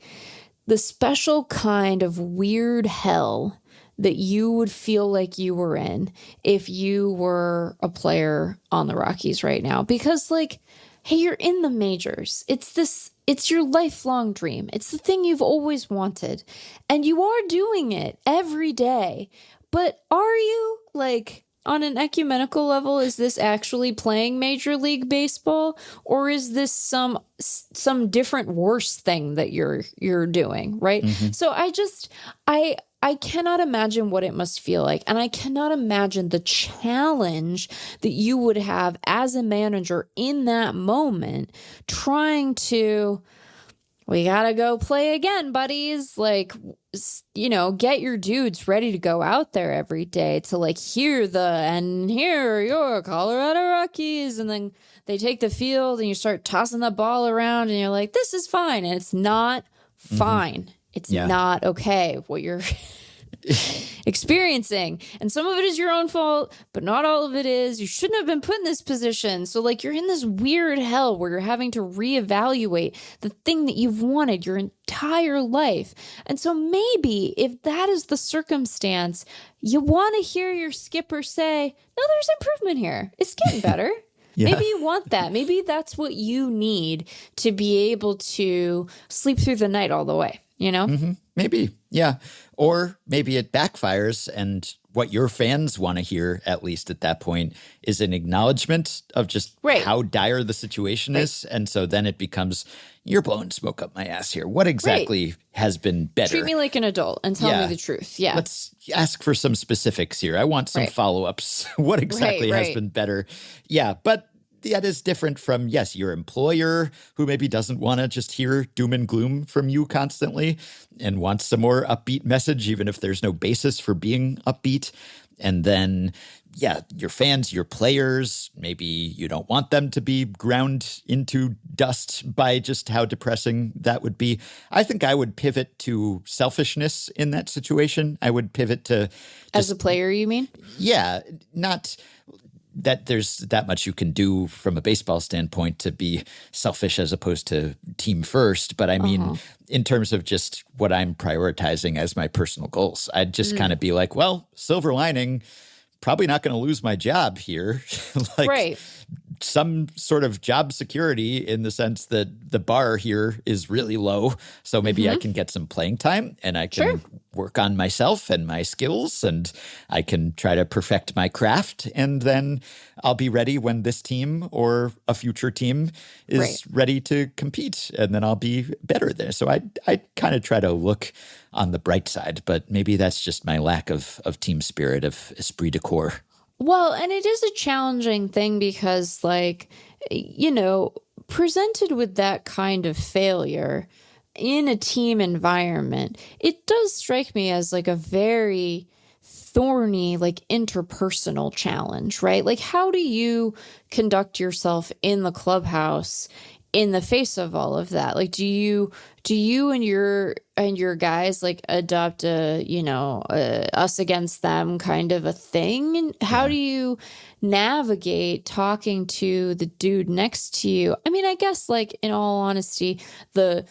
the special kind of weird hell that you would feel like you were in if you were a player on the Rockies right now. Because, like, hey, you're in the majors. It's your lifelong dream. It's the thing you've always wanted. And you are doing it every day. But are you, like, on an ecumenical level, is this actually playing Major League Baseball, or is this some different worse thing that you're doing, right? So I cannot imagine what it must feel like, and I cannot imagine the challenge that you would have as a manager in that moment, trying to, we gotta go play again, buddies. Like, you know, get your dudes ready to go out there every day to, like, and here are your Colorado Rockies. And then they take the field and you start tossing the ball around and you're like, this is fine. And it's not fine. It's not okay what you're experiencing. And some of it is your own fault, but not all of it is. You shouldn't have been put in this position. So, like, you're in this weird hell where you're having to reevaluate the thing that you've wanted your entire life. And so maybe if that is the circumstance, you want to hear your skipper say, no, there's improvement here. It's getting better. Yeah. Maybe you want that. Maybe that's what you need to be able to sleep through the night all the way, you know? Maybe, yeah. Or maybe it backfires, and what your fans want to hear, at least at that point, is an acknowledgement of just how dire the situation is. And so then it becomes, you're blowing smoke up my ass here. What exactly has been better? Treat me like an adult and tell me the truth. Yeah. Let's ask for some specifics here. I want some follow-ups. What exactly has been better? Yeah, but that is different from, yes, your employer, who maybe doesn't want to just hear doom and gloom from you constantly and wants some more upbeat message, even if there's no basis for being upbeat. And then, yeah, your fans, your players, maybe you don't want them to be ground into dust by just how depressing that would be. I think I would pivot to selfishness in that situation. I would pivot to as a player, you mean? Yeah, not that there's that much you can do from a baseball standpoint to be selfish as opposed to team first. But I mean, in terms of just what I'm prioritizing as my personal goals, I'd just kind of be like, well, silver lining, probably not going to lose my job here. Some sort of job security in the sense that the bar here is really low. So maybe I can get some playing time and I can work on myself and my skills and I can try to perfect my craft. And then I'll be ready when this team or a future team is ready to compete. And then I'll be better there. So I kind of try to look on the bright side, but maybe that's just my lack of team spirit, of esprit de corps. Well, and it is a challenging thing because, like, you know, presented with that kind of failure in a team environment, it does strike me as like a very thorny, like interpersonal challenge, right? Like, how do you conduct yourself in the clubhouse in the face of all of that? Like, do you and your guys like adopt a, you know, us against them kind of a thing? And how do you navigate talking to the dude next to you? I mean, I guess, like, in all honesty, the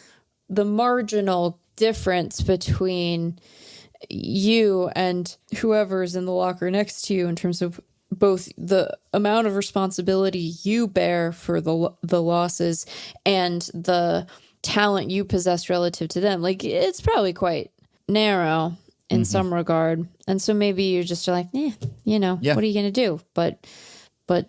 marginal difference between you and whoever's in the locker next to you in terms of both the amount of responsibility you bear for the losses and the talent you possess relative to them, like, it's probably quite narrow in some regard. And so maybe you're just like, you know, what are you going to do? But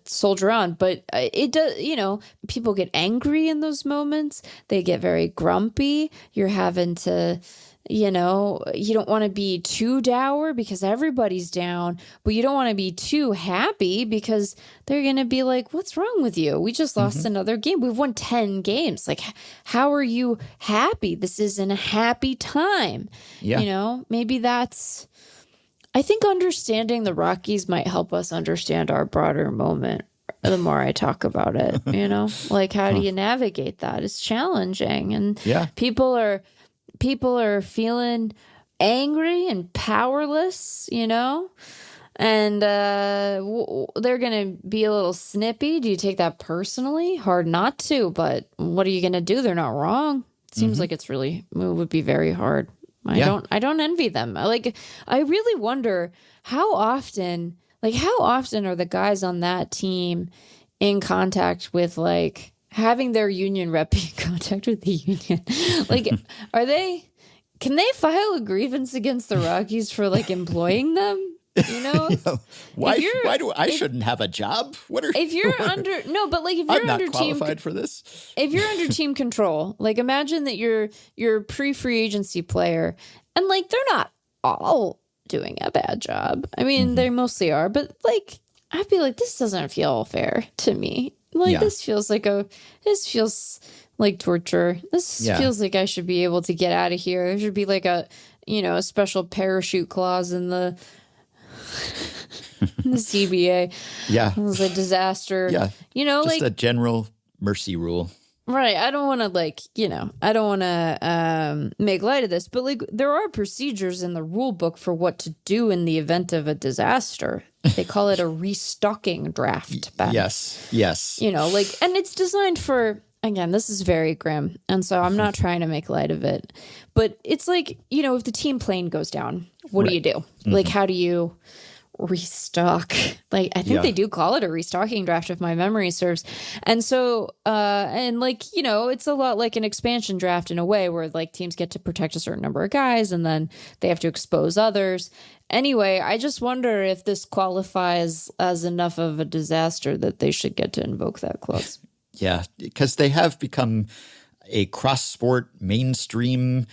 soldier on. But it does, you know, people get angry in those moments. They get very grumpy. You're having to, you know, you don't want to be too dour because everybody's down, but you don't want to be too happy because they're going to be like, what's wrong with you? We just lost another game. We've won 10 games. Like, how are you happy? This isn't a happy time. Yeah. You know, maybe that's, I think understanding the Rockies might help us understand our broader moment the more I talk about it, you know, like, how do you navigate that? It's challenging. And people are feeling angry and powerless, you know, and they're going to be a little snippy. Do you take that personally? Hard not to, but what are you going to do? They're not wrong. It seems like it would be very hard. I don't envy them. I really wonder how often are the guys on that team in contact with, like, having their union rep be in contact with the union? Like, can they file a grievance against the Rockies for, like, employing them? You know, why do I shouldn't have a job? If you're under I'm not qualified for this. If you're under team control, like, imagine that you're pre-free agency player, and, like, they're not all doing a bad job. I mean, they mostly are, but, like, I'd be like, this doesn't feel fair to me. Like, this feels like torture. This feels like I should be able to get out of here. There should be, like, a special parachute clause in the CBA. Yeah. It was a disaster. Yeah. You know, just a general mercy rule. Right. I don't want to make light of this, but, like, there are procedures in the rule book for what to do in the event of a disaster. They call it a restocking draft. Yes. You know, like, and it's designed for, again, this is very grim, and so I'm not trying to make light of it, but it's like, you know, if the team plane goes down, what do you do? Like, how do you restock. Like, I think they do call it a restocking draft if my memory serves. And so, and like, you know, it's a lot like an expansion draft in a way where like teams get to protect a certain number of guys and then they have to expose others. Anyway, I just wonder if this qualifies as enough of a disaster that they should get to invoke that clause. Yeah, because they have become a cross-sport mainstream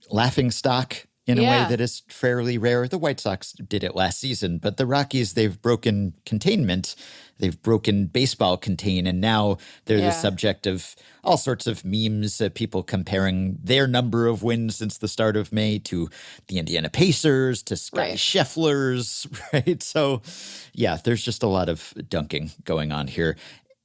laughingstock in a way that is fairly rare. The White Sox did it last season, but the Rockies, they've broken containment. They've broken baseball contain, and now they're the subject of all sorts of memes, people comparing their number of wins since the start of May to the Indiana Pacers, to Scotty Scheffler's, right? So, yeah, there's just a lot of dunking going on here,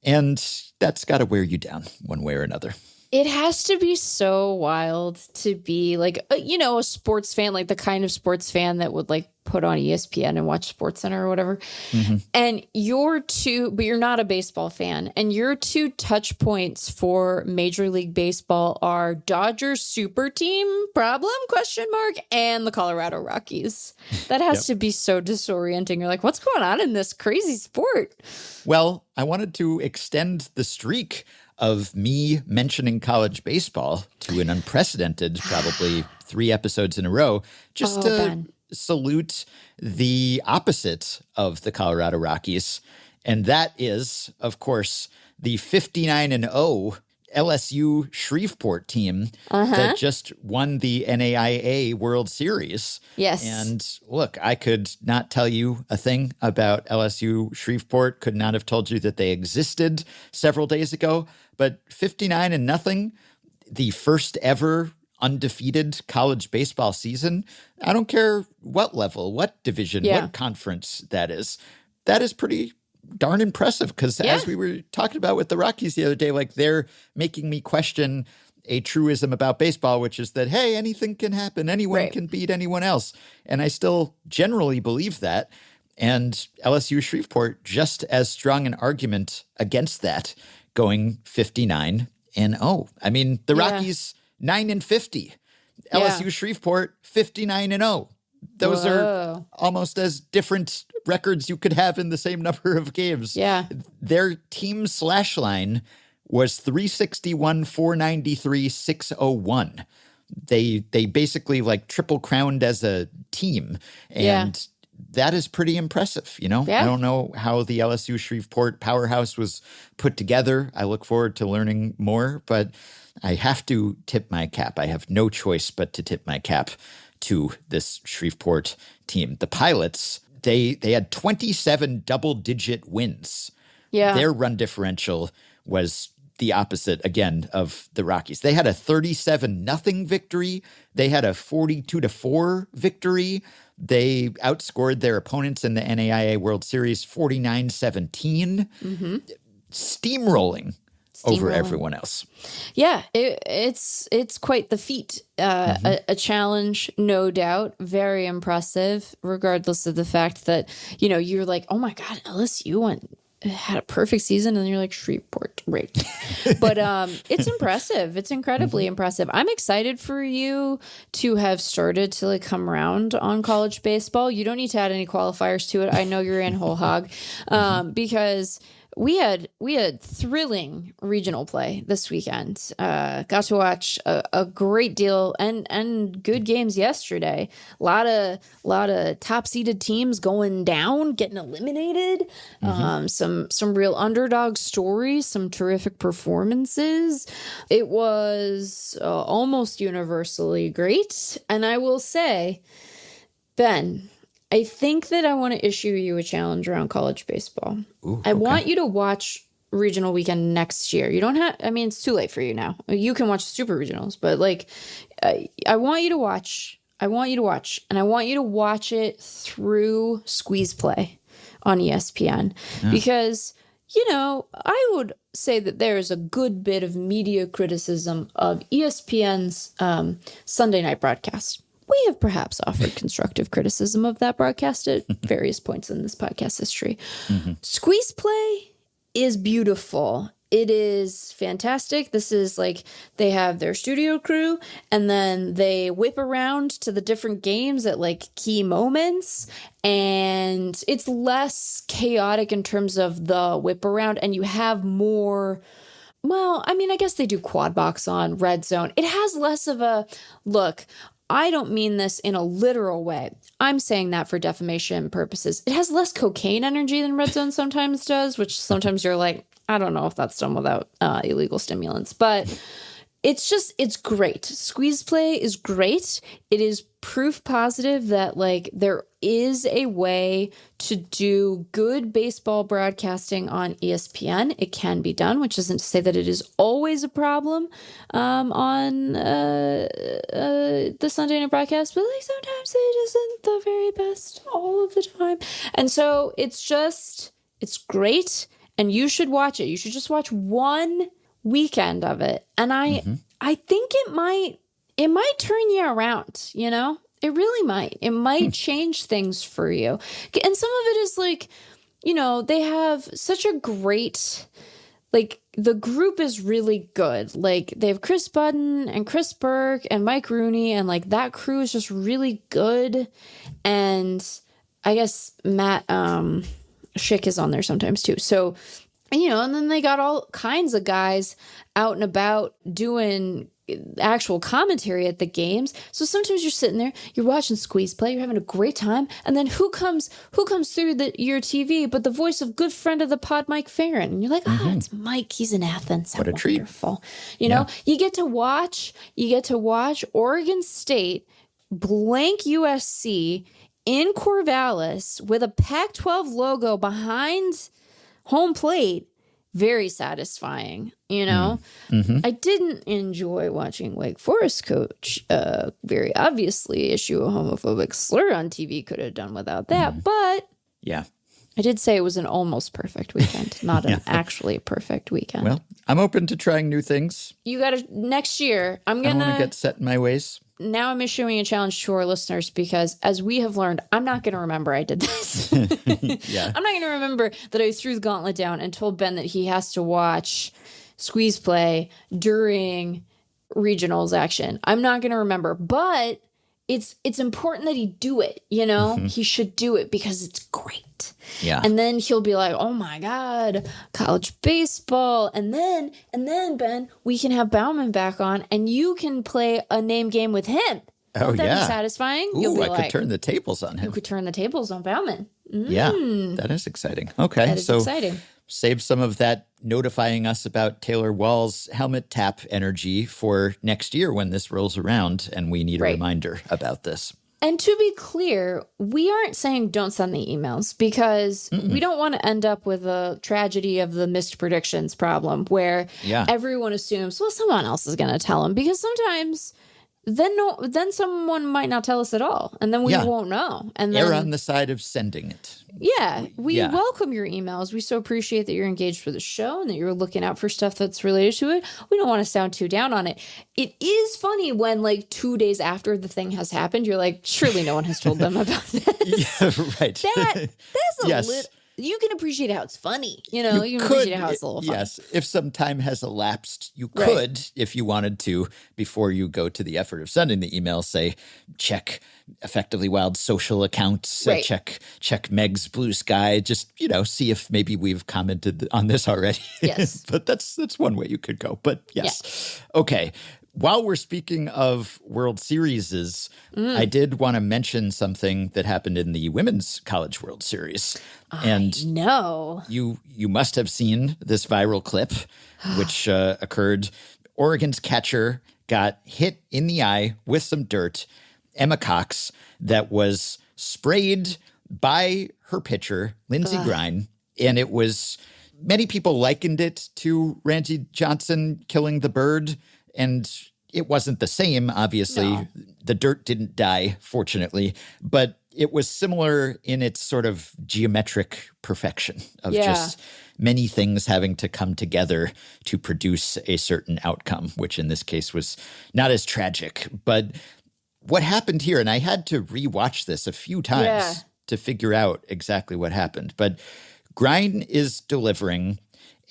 and that's got to wear you down one way or another. It has to be so wild to be like, you know, a sports fan, like the kind of sports fan that would like put on ESPN and watch SportsCenter or whatever. Mm-hmm. And but you're not a baseball fan. And your two touch points for Major League Baseball are Dodgers super team problem ? And the Colorado Rockies. That has to be so disorienting. You're like, what's going on in this crazy sport? Well, I wanted to extend the streak of me mentioning college baseball to an unprecedented, probably 3 episodes in a row, just to salute the opposite of the Colorado Rockies. And that is, of course, the 59-0 LSU Shreveport team that just won the NAIA World Series. Yes. And look, I could not tell you a thing about LSU Shreveport, could not have told you that they existed several days ago, but 59-0, the first ever undefeated college baseball season. I don't care what level, what division, what conference that is pretty darn impressive, because as we were talking about with the Rockies the other day, like they're making me question a truism about baseball, which is that, hey, anything can happen. Anyone can beat anyone else. And I still generally believe that. And LSU Shreveport, just as strong an argument against that, going 59-0. I mean, the Rockies 9-50. LSU Shreveport 59-0. Those are almost as different records you could have in the same number of games. Yeah. Their team slash line was 361, 493, 601. They basically like triple crowned as a team. And that is pretty impressive, you know? I don't know how the LSU Shreveport powerhouse was put together. I look forward to learning more, but I have to tip my cap. I have no choice but to tip my cap to this Shreveport team. The Pilots, they had 27 double-digit wins. Yeah. Their run differential was the opposite, again, of the Rockies. They had a 37-0 victory. They had a 42-4 victory. They outscored their opponents in the NAIA World Series 49-17, steamrolling over everyone else. Yeah, it's quite the feat. A challenge, no doubt. Very impressive, regardless of the fact that, you know, you're like, oh my God, LSU had a perfect season, and you're like, Shreveport, right? But it's impressive. It's incredibly impressive. I'm excited for you to have started to like come around on college baseball. You don't need to add any qualifiers to it. I know you're in whole hog because we had thrilling regional play this weekend. Got to watch a great deal and good games yesterday. A lot of top seeded teams going down, getting eliminated. Some real underdog stories, some terrific performances. It was almost universally great. And I will say, Ben, I think that I want to issue you a challenge around college baseball. Ooh, I want you to watch regional weekend next year. You don't have, I mean, it's too late for you now. You can watch super regionals, but like, I want you to watch, and I want you to watch it through Squeeze Play on ESPN because, you know, I would say that there is a good bit of media criticism of ESPN's Sunday night broadcast. We have perhaps offered constructive criticism of that broadcast at various points in this podcast history. Squeeze Play is beautiful. it is fantastic. This is like they have their studio crew and then they whip around to the different games at like key moments. And it's less chaotic in terms of the whip around, and you have more. Well, I mean, I guess they do quad box on Red Zone. It has less of a look. I don't mean this in a literal way. I'm saying that for defamation purposes. It has less cocaine energy than Red Zone sometimes does, which sometimes you're like, I don't know if that's done without illegal stimulants, but it's great. Squeeze Play is great. It is proof positive that like there is a way to do good baseball broadcasting on ESPN. It can be done, which isn't to say that it is always a problem on the Sunday night broadcast, but like sometimes it isn't the very best all of the time. And so it's great, and you should watch it. You should just watch one weekend of it, and I think it might turn you around, you know. It really might. It might change things for you. And some of it is like, you know, they have such a great, like, the group is really good. Like, they have Chris Budden and Chris Burke and Mike Rooney, and like that crew is just really good. And I guess Matt Schick is on there sometimes too. So, you know, and then they got all kinds of guys out and about doing actual commentary at the games. So sometimes you're sitting there, you're watching Squeeze Play, you're having a great time, and then who comes through your TV but the voice of good friend of the pod, Mike Farron, and you're like, it's Mike. He's in Athens. What a wonderful treat! You know, you get to watch Oregon State blank USC in Corvallis with a Pac-12 logo behind home plate. Very satisfying, you know. I didn't enjoy watching Wake Forest coach very obviously issue a homophobic slur on TV. Could have done without that, but yeah, I did say it was an almost perfect weekend, not an actually perfect weekend. Well, I'm open to trying new things. You got to next year. I want to get set in my ways. Now I'm issuing a challenge to our listeners because, as we have learned, I'm not going to remember I did this. Yeah. I'm not going to remember that I threw the gauntlet down and told Ben that he has to watch Squeeze Play during regionals action. I'm not going to remember, but it's important that he do it, you know? He should do it because it's great. Yeah. And then he'll be like, oh my God, college baseball. And then Ben, we can have Bauman back on and you can play a name game with him. Oh, Won't that yeah. be satisfying? Ooh, You'll be I could turn the tables on him. You could turn the tables on Bauman. Yeah, that is exciting. Okay, That is exciting. Save some of that notifying us about Taylor Wall's helmet tap energy for next year when this rolls around and we need a reminder about this. And to be clear, we aren't saying don't send the emails because we don't want to end up with a tragedy of the missed predictions problem where everyone assumes, well, someone else is going to tell them, because sometimes then someone might not tell us at all, and then we won't know. And then err on the side of sending it. Yeah, we welcome your emails. We so appreciate that you're engaged with the show and that you're looking out for stuff that's related to it. We don't want to sound too down on it. It is funny when, like, 2 days after the thing has happened, you're like, surely no one has told them about this. Yeah, right. That's a little. You can appreciate how it's funny. You know, you can appreciate how it's a little funny. Yes, if some time has elapsed, you could, if you wanted to, before you go to the effort of sending the email, say, check Effectively Wild social accounts, check Meg's Blue Sky, just, you know, see if maybe we've commented on this already. Yes. But that's one way you could go. But yes. Yeah. Okay. While we're speaking of World Series, I did want to mention something that happened in the Women's College World Series. And no, you must have seen this viral clip, which occurred. Oregon's catcher got hit in the eye with some dirt, Emma Cox, that was sprayed by her pitcher, Lindsey Grine. And it was, many people likened it to Randy Johnson killing the bird. And it wasn't the same, obviously. No. The dirt didn't die, fortunately. But it was similar in its sort of geometric perfection of just many things having to come together to produce a certain outcome, which in this case was not as tragic. But what happened here, and I had to rewatch this a few times to figure out exactly what happened. But Grine is delivering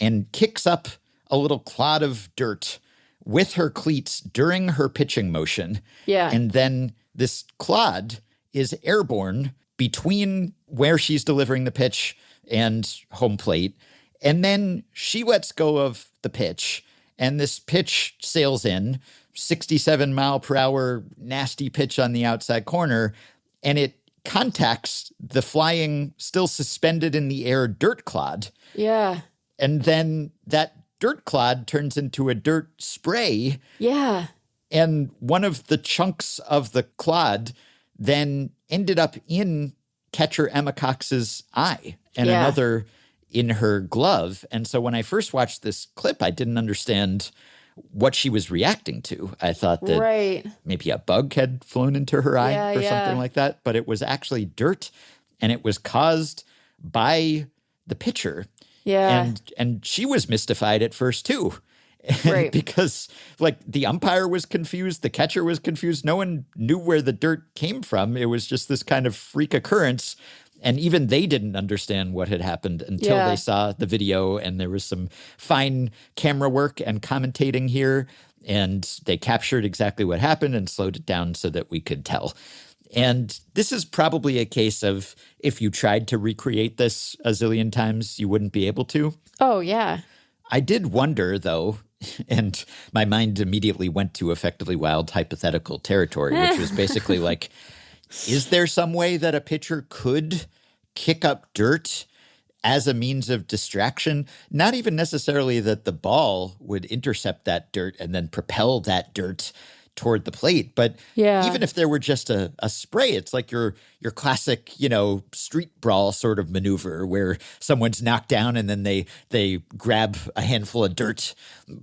and kicks up a little clod of dirt with her cleats during her pitching motion. Yeah. And then this clod is airborne between where she's delivering the pitch and home plate. And then she lets go of the pitch, and this pitch sails in, 67 mile per hour, nasty pitch on the outside corner, and it contacts the flying, still suspended in the air dirt clod. Yeah. And then that dirt clod turns into a dirt spray. Yeah. And one of the chunks of the clod then ended up in catcher Emma Cox's eye and another in her glove. And so when I first watched this clip, I didn't understand what she was reacting to. I thought that maybe a bug had flown into her eye or something like that, but it was actually dirt, and it was caused by the pitcher. Yeah. And she was mystified at first too. Right. Because like the umpire was confused, the catcher was confused. No one knew where the dirt came from. It was just this kind of freak occurrence. And even they didn't understand what had happened until they saw the video, and there was some fine camera work and commentating here, and they captured exactly what happened and slowed it down so that we could tell. And this is probably a case of if you tried to recreate this a zillion times, you wouldn't be able to. Oh, yeah. I did wonder, though, and my mind immediately went to Effectively Wild hypothetical territory, which was basically like, is there some way that a pitcher could kick up dirt as a means of distraction? Not even necessarily that the ball would intercept that dirt and then propel that dirt toward the plate, but even if there were just a spray, it's like your classic, street brawl sort of maneuver where someone's knocked down and then they grab a handful of dirt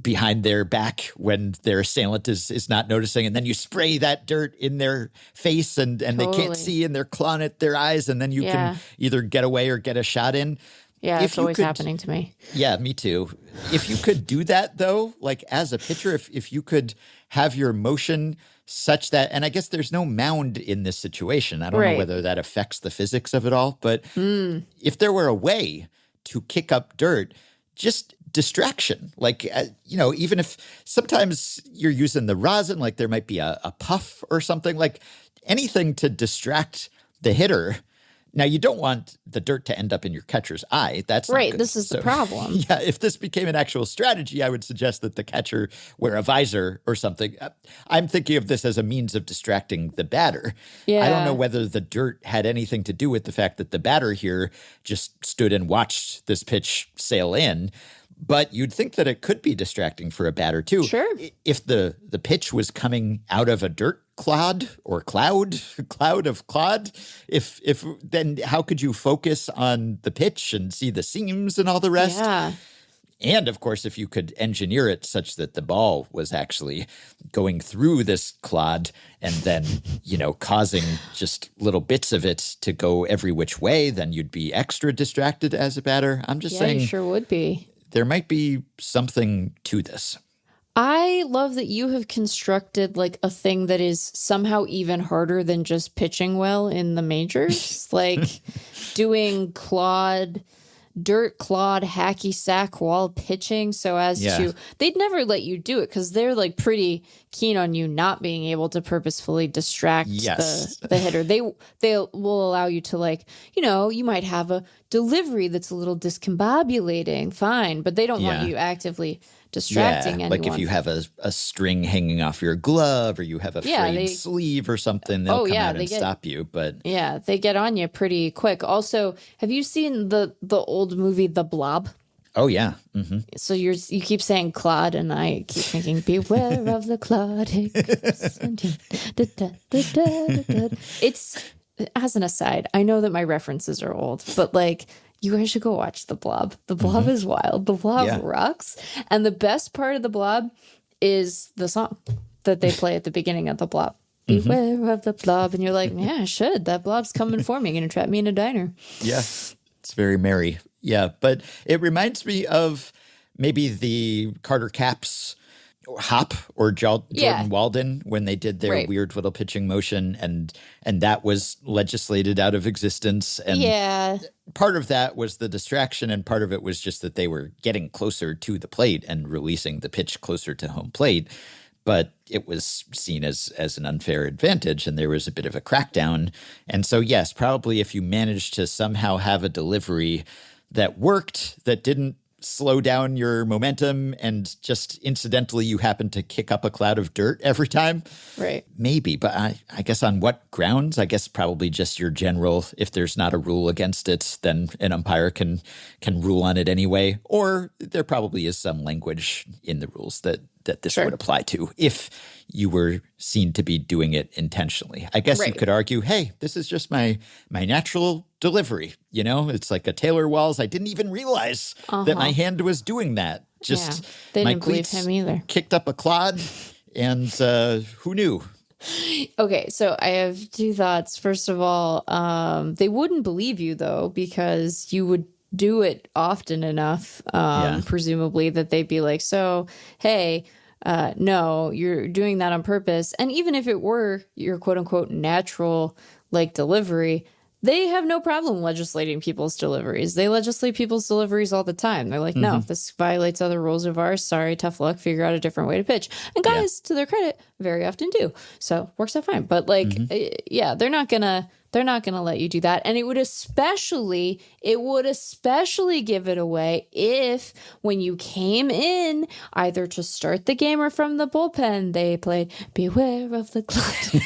behind their back when their assailant is not noticing, and then you spray that dirt in their face and they can't see, and they're clawing at their eyes, and then you can either get away or get a shot in. Yeah, it's always happening to me. Yeah, me too. If you could do that, though, like as a pitcher, if you could have your motion such that, and I guess there's no mound in this situation. I don't know whether that affects the physics of it all, but if there were a way to kick up dirt, just distraction, like, even if sometimes you're using the rosin, like there might be a puff or something, like anything to distract the hitter. Now, you don't want the dirt to end up in your catcher's eye. That's right. Not good. This is the problem. Yeah, if this became an actual strategy, I would suggest that the catcher wear a visor or something. I'm thinking of this as a means of distracting the batter. Yeah. I don't know whether the dirt had anything to do with the fact that the batter here just stood and watched this pitch sail in. But you'd think that it could be distracting for a batter, too. Sure. If the pitch was coming out of a dirt cloud or cloud of clod, if then how could you focus on the pitch and see the seams and all the rest? Yeah. And, of course, if you could engineer it such that the ball was actually going through this clod and then, causing just little bits of it to go every which way, then you'd be extra distracted as a batter. I'm just saying. You sure would be. There might be something to this. I love that you have constructed like a thing that is somehow even harder than just pitching well in the majors, like doing dirt clod hacky sack while pitching so as to, they'd never let you do it because they're like pretty keen on you not being able to purposefully distract the hitter. They will allow you to like, you might have a delivery that's a little discombobulating, fine, but they don't want you actively distracting anyone. Like if you have a string hanging off your glove or you have a frayed sleeve or something, they'll come out and stop you. But they get on you pretty quick. Also, have you seen the old movie The Blob? Oh, yeah. Mm-hmm. So you keep saying clod, and I keep thinking, beware of the clod. It's, as an aside, I know that my references are old, but like, you guys should go watch The Blob. The Blob is wild. The Blob rocks. And the best part of The Blob is the song that they play at the beginning of The Blob. Beware of the blob. And you're like, yeah, I should. That blob's coming for me. Going to trap me in a diner. Yeah. It's very merry. Yeah. But it reminds me of maybe the Carter Capps Hop or Jordan Yeah. Walden when they did their Right. weird little pitching motion, and that was legislated out of existence. And Yeah. part of that was the distraction, and part of it was just that they were getting closer to the plate and releasing the pitch closer to home plate. But it was seen as an unfair advantage, and there was a bit of a crackdown. And so, yes, probably if you managed to somehow have a delivery that worked, that didn't slow down your momentum, and just incidentally you happen to kick up a cloud of dirt every time. Right. Maybe, but I guess on what grounds? I guess probably just your general, if there's not a rule against it, then an umpire can rule on it anyway. Or there probably is some language in the rules that this Sure. would apply to if you were seen to be doing it intentionally. I guess you Right. could argue, hey, this is just my natural delivery. You know, it's like a Taylor Walls. I didn't even realize that my hand was doing that. Just They my didn't believe cleats him either. kicked up a clod, and who knew? Okay, so I have two thoughts. First of all, they wouldn't believe you though, because you would do it often enough, presumably, that they'd be like, so, hey, no, you're doing that on purpose. And even if it were your quote unquote natural like delivery, they have no problem legislating people's deliveries. They legislate people's deliveries all the time. They're like, no, this violates other rules of ours. Sorry, tough luck. Figure out a different way to pitch. And guys, to their credit, very often do. So works out fine. But like, yeah, they're not gonna let you do that. And it would especially give it away if when you came in, either to start the game or from the bullpen, they played "Beware of the Cloud."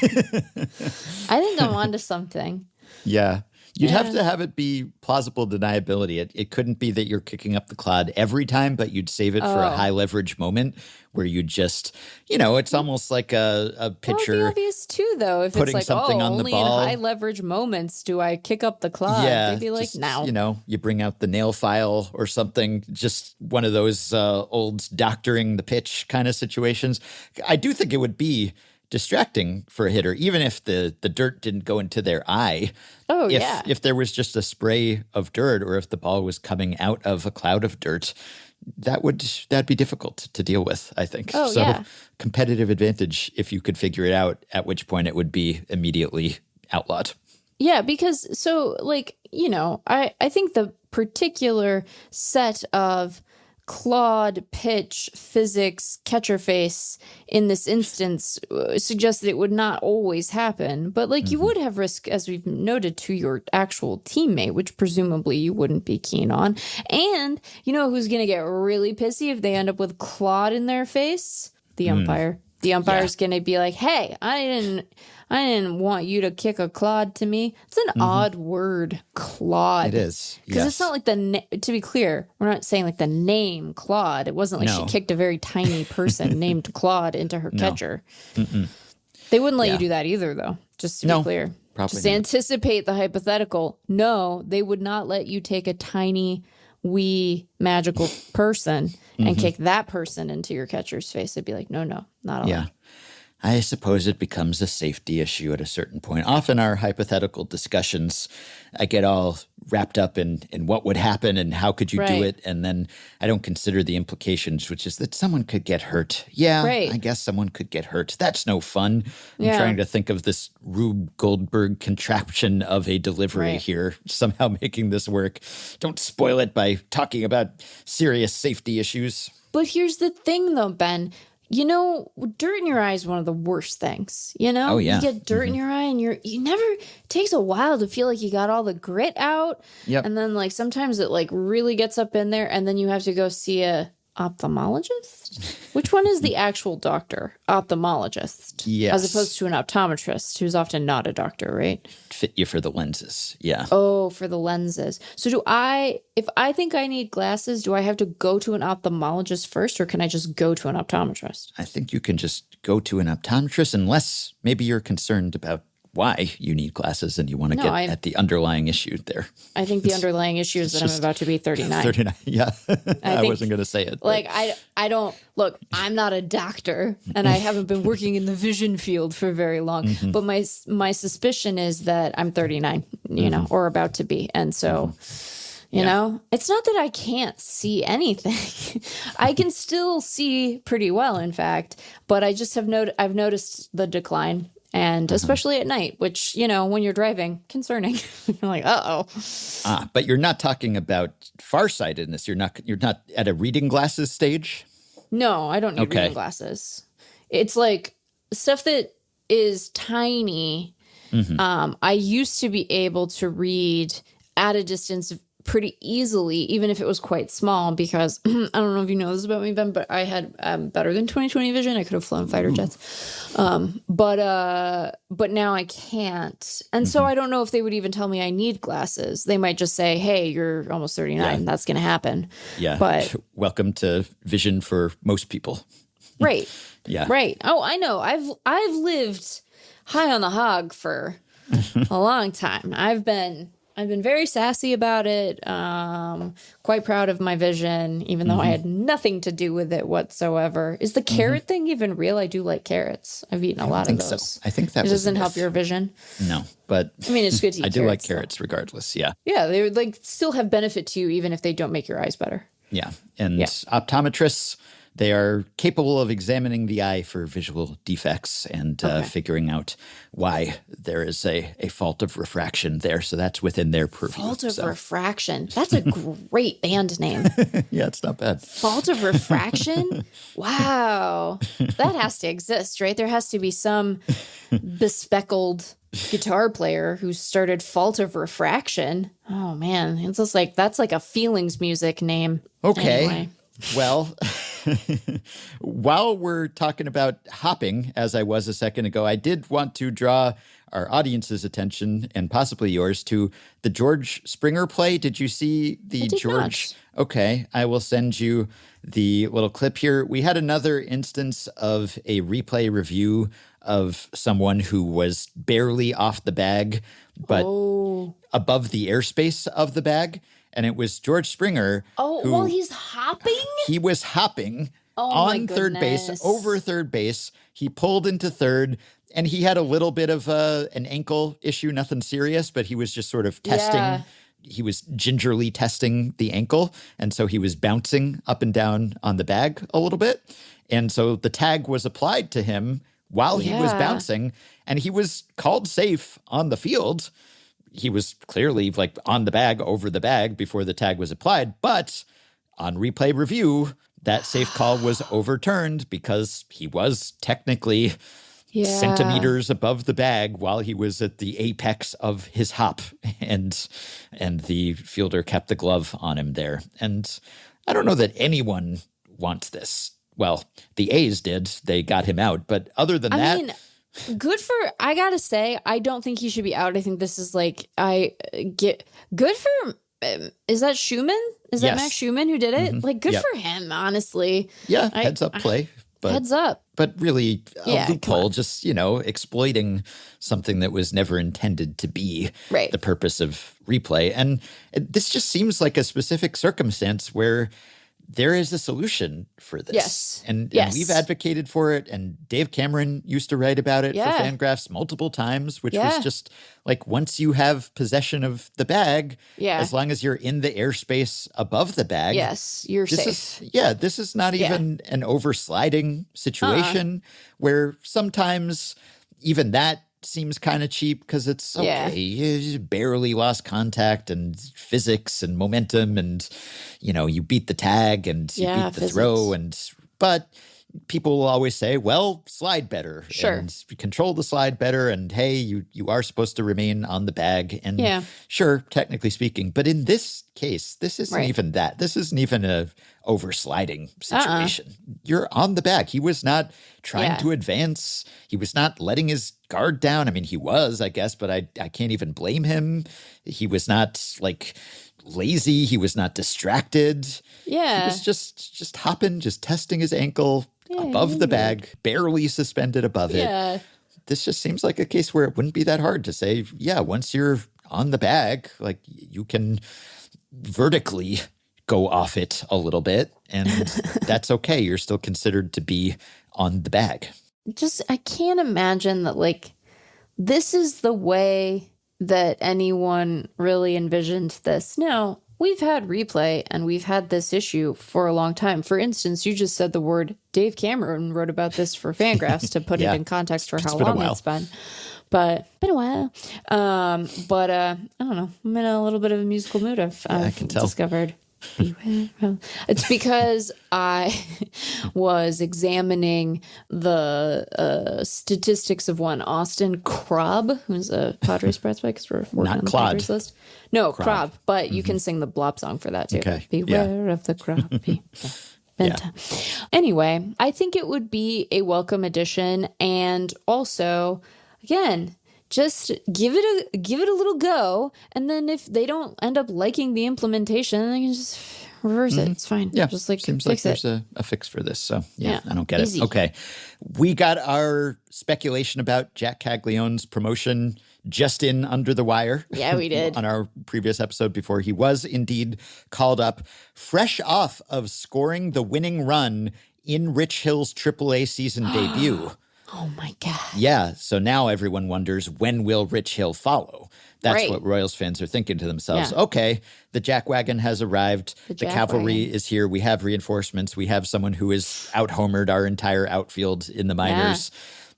I think I'm onto something. Yeah. You'd have to have it be plausible deniability. It couldn't be that you're kicking up the clod every time, but you'd save it for a high leverage moment where you just, it's almost like a pitcher. Well, it'd be obvious too, though, if it's putting like, something on the only ball. in high leverage moments do I kick up the clod. Yeah. They'd be like, just, no. You bring out the nail file or something, just one of those old doctoring the pitch kind of situations. I do think it would be distracting for a hitter, even if the dirt didn't go into their eye. Oh, If there was just a spray of dirt, or if the ball was coming out of a cloud of dirt, that'd be difficult to deal with, I think. Oh, so yeah. competitive advantage if you could figure it out, at which point it would be immediately outlawed. Yeah, because so like, I think the particular set of clawed pitch physics catcher face in this instance suggests that it would not always happen, but like you would have risk, as we've noted, to your actual teammate, which presumably you wouldn't be keen on. And you know who's going to get really pissy if they end up with clawed in their face? The umpire. The umpire's going to be like, hey, I didn't want you to kick a clod to me. It's an odd word, clod. It is. Because it's not like to be clear, we're not saying like the name Claude. It wasn't like she kicked a very tiny person named Claude into her catcher. They wouldn't let you do that either, though, just to be clear. Probably just not. anticipate the hypothetical. No, they would not let you take a tiny, wee, magical person and kick that person into your catcher's face. They'd be like, no, not allowed. Yeah. I suppose it becomes a safety issue at a certain point. Often our hypothetical discussions, I get all wrapped up in what would happen and how could you do Right. it, and then I don't consider the implications, which is that someone could get hurt. Yeah, Right. I guess someone could get hurt. That's no fun. I'm Yeah. trying to think of this Rube Goldberg contraption of a delivery Right. here, somehow making this work. Don't spoil it by talking about serious safety issues. But here's the thing, though, Ben. Dirt in your eye is one of the worst things, Oh, yeah. You get dirt in your eye and it takes a while to feel like you got all the grit out. Yep. And then like sometimes it like really gets up in there and then you have to go see a ophthalmologist. Which one is the actual doctor? Ophthalmologist. Yes. As opposed to an optometrist who's often not a doctor, right? Fit you for the lenses. Yeah. Oh, for the lenses. So if I think I need glasses, do I have to go to an ophthalmologist first or can I just go to an optometrist? I think you can just go to an optometrist unless maybe you're concerned about why you need glasses and you want to get at the underlying issue there. I think the underlying issue is that I'm about to be 39. 39, yeah. I think, wasn't going to say it. Like, I don't, look, I'm not a doctor and I haven't been working in the vision field for very long, but my suspicion is that I'm 39, or about to be. And so, You know, it's not that I can't see anything. I can still see pretty well, in fact, but I just I've noticed the decline, and especially at night, which, you know, when you're driving, concerning. You're like, uh-oh. But you're not talking about farsightedness. You're not at a reading glasses stage? No, I don't need reading glasses. It's like stuff that is tiny. I used to be able to read at a distance pretty easily, even if it was quite small, because I don't know if you know this about me, Ben, but I had better than 20/20 vision. I could have flown fighter jets. But now I can't. And so I don't know if they would even tell me I need glasses. They might just say, hey, you're almost 39. Yeah. That's going to happen. Yeah. But welcome to vision for most people. Right. Yeah. Right. Oh, I know. I've lived high on the hog for a long time. I've been very sassy about it, quite proud of my vision, even though I had nothing to do with it whatsoever. Is the carrot thing even real? I do like carrots. I've eaten a lot of those. So. I think that doesn't help your vision. No, but I mean, it's good to eat I do carrots, like carrots regardless, yeah. Yeah, they would like still have benefit to you even if they don't make your eyes better. Yeah, and optometrists, they are capable of examining the eye for visual defects and figuring out why there is a fault of refraction there. So that's within their purview. Fault of refraction. That's a great band name. Yeah, it's not bad. Fault of refraction? Wow. That has to exist, right? There has to be some bespeckled guitar player who started Fault of Refraction. Oh, man. It's just like, that's like a feelings music name. Okay. Anyway. Well, while we're talking about hopping, as I was a second ago, I did want to draw our audience's attention, and possibly yours, to the George Springer play. Did you see the George? Not. Okay, I will send you the little clip here. We had another instance of a replay review of someone who was barely off the bag, but above the airspace of the bag. And it was George Springer. Oh, while he's hopping? He was hopping on third base, over third base. He pulled into third, and he had a little bit of an ankle issue, nothing serious, but he was just sort of testing. Yeah. He was gingerly testing the ankle, and so he was bouncing up and down on the bag a little bit. And so the tag was applied to him while he was bouncing, and he was called safe on the field. He was clearly like on the bag, over the bag before the tag was applied. But on replay review, that safe call was overturned because he was technically centimeters above the bag while he was at the apex of his hop. And the fielder kept the glove on him there. And I don't know that anyone wants this. Well, the A's did. They got him out. But other than that... I mean, I gotta say, I don't think he should be out. I think this is like, good for, is that Schumann? Is that Max Schumann who did it? Like, good for him, honestly. Yeah, heads up play. But, heads up. But really, a loophole, just, exploiting something that was never intended to be the purpose of replay. And this just seems like a specific circumstance where there is a solution for this. Yes. And we've advocated for it. And Dave Cameron used to write about it for FanGraphs multiple times, which was just like, once you have possession of the bag, as long as you're in the airspace above the bag. Yes, you're safe. This is not even an oversliding situation where sometimes even that seems kind of cheap because it's okay. You barely lost contact and physics and momentum, and you beat the tag and you beat the throw, but people will always say, well, slide better. Sure. And control the slide better. And hey, you are supposed to remain on the bag. And sure, technically speaking. But in this case, this isn't even that. This isn't even a oversliding situation. You're on the bag. He was not trying to advance. He was not letting his guard down. I mean, he was, I guess, but I can't even blame him. He was not like lazy. He was not distracted. Yeah. He was just hopping, just testing his ankle above the bag, barely suspended above it. This just seems like a case where it wouldn't be that hard to say, once you're on the bag, like you can vertically go off it a little bit, and that's okay. You're still considered to be on the bag. I can't imagine that, like, this is the way that anyone really envisioned this. Now, we've had replay and we've had this issue for a long time. For instance, you just said the word Dave Cameron wrote about this for FanGraphs to put it in context for how long it's been. But been a while. But I don't know. I'm in a little bit of a musical mood. I can tell. Discovered. It's because I was examining the statistics of one Austin Krob, who's a Padres prospect. Because we're working on the Padres list. No, Krob, but you can sing the Blob song for that too. Okay. Beware of the Krob. Anyway, I think it would be a welcome addition, and also, again, just give it a little go, and then if they don't end up liking the implementation, they can just reverse it. It's fine. Yeah, just like seems fix like there's a fix for this. So yeah, I don't get it. Okay, we got our speculation about Jack Caglione's promotion just in under the wire. Yeah, we did on our previous episode before he was indeed called up, fresh off of scoring the winning run in Rich Hill's AAA season debut. Oh, my God. Yeah. So now everyone wonders, when will Rich Hill follow? That's what Royals fans are thinking to themselves. Yeah. Okay, the Jack Wagon has arrived. The cavalry is here. We have reinforcements. We have someone who has out-homered our entire outfield in the minors.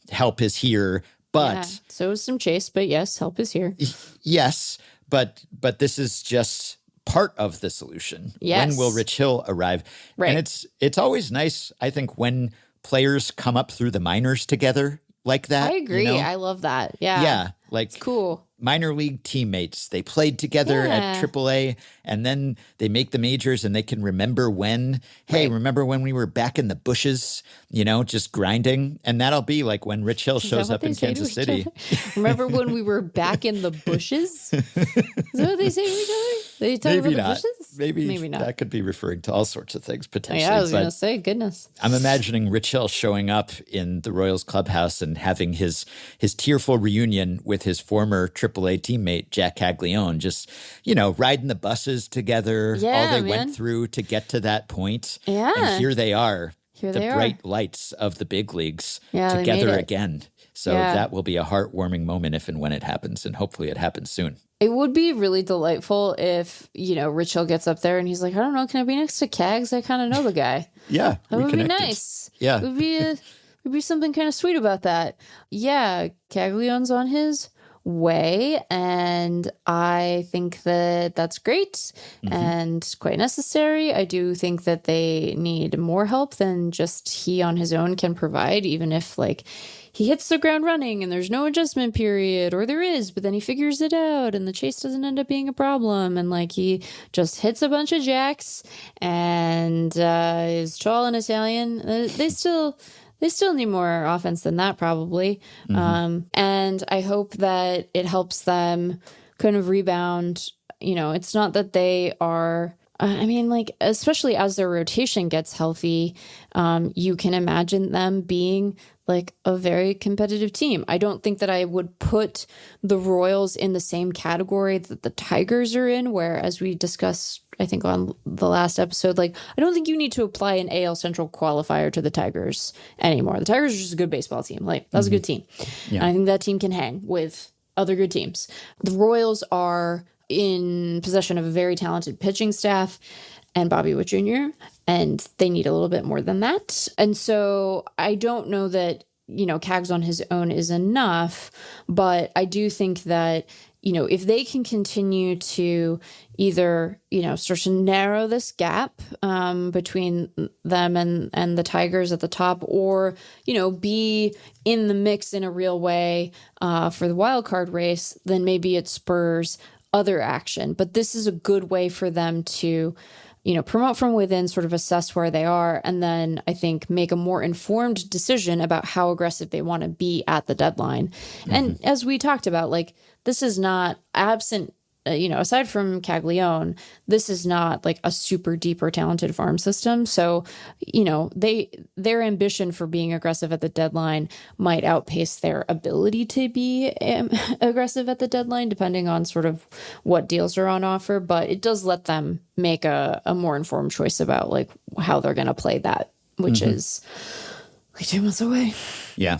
Yeah. Help is here. But so is some chase. But yes, help is here. Yes. But this is just part of the solution. Yes. When will Rich Hill arrive? Right. And it's always nice, I think, when players come up through the minors together like that. I agree. You know? I love that. Yeah. Yeah. Like, it's cool. Minor league teammates. They played together at AAA, and then they make the majors, and they can remember when, hey, remember when we were back in the bushes, just grinding? And that'll be like when Rich Hill shows up in Kansas City. Remember when we were back in the bushes? Is that what they say to each other? They talk Maybe about not. the bushes? Maybe not. That could be referring to all sorts of things potentially. Yeah, I was going to say, goodness. I'm imagining Rich Hill showing up in the Royals clubhouse and having his tearful reunion with his former AAA teammate, Jack Caglione, just, riding the buses together, all they went through to get to that point. Yeah. And here they are, the bright lights of the big leagues together again. So that will be a heartwarming moment if and when it happens, and hopefully it happens soon. It would be really delightful if, Rich Hill gets up there and he's like, I don't know, can I be next to Cags? I kind of know the guy. Yeah. That would be nice. Yeah. It would be something kind of sweet about that. Yeah. Caglione's on his way, and I think that that's great and quite necessary. I do think that they need more help than just he on his own can provide, even if he hits the ground running and there's no adjustment period, or there is, but then he figures it out and the chase doesn't end up being a problem, and he just hits a bunch of jacks and is tall and Italian. They still need more offense than that, probably. And I hope that it helps them kind of rebound. It's not that they are, especially as their rotation gets healthy, you can imagine them being a very competitive team. I don't think that I would put the Royals in the same category that the Tigers are in, where, as we discussed, I think on the last episode, I don't think you need to apply an AL Central qualifier to the Tigers anymore. The Tigers are just a good baseball team. That's a good team. Yeah. And I think that team can hang with other good teams. The Royals are in possession of a very talented pitching staff and Bobby Witt Jr., and they need a little bit more than that. And so I don't know that, Cags on his own is enough, but I do think that, if they can continue to either, start to narrow this gap between them and the Tigers at the top, or, be in the mix in a real way for the wild card race, then maybe it spurs other action. But this is a good way for them to, promote from within, sort of assess where they are, and then I think make a more informed decision about how aggressive they want to be at the deadline. And as we talked about, this is not absent, aside from Caglione, this is not a super deep or talented farm system. So, their ambition for being aggressive at the deadline might outpace their ability to be aggressive at the deadline, depending on sort of what deals are on offer. But it does let them make a more informed choice about how they're going to play that, which is 2 months away. Yeah.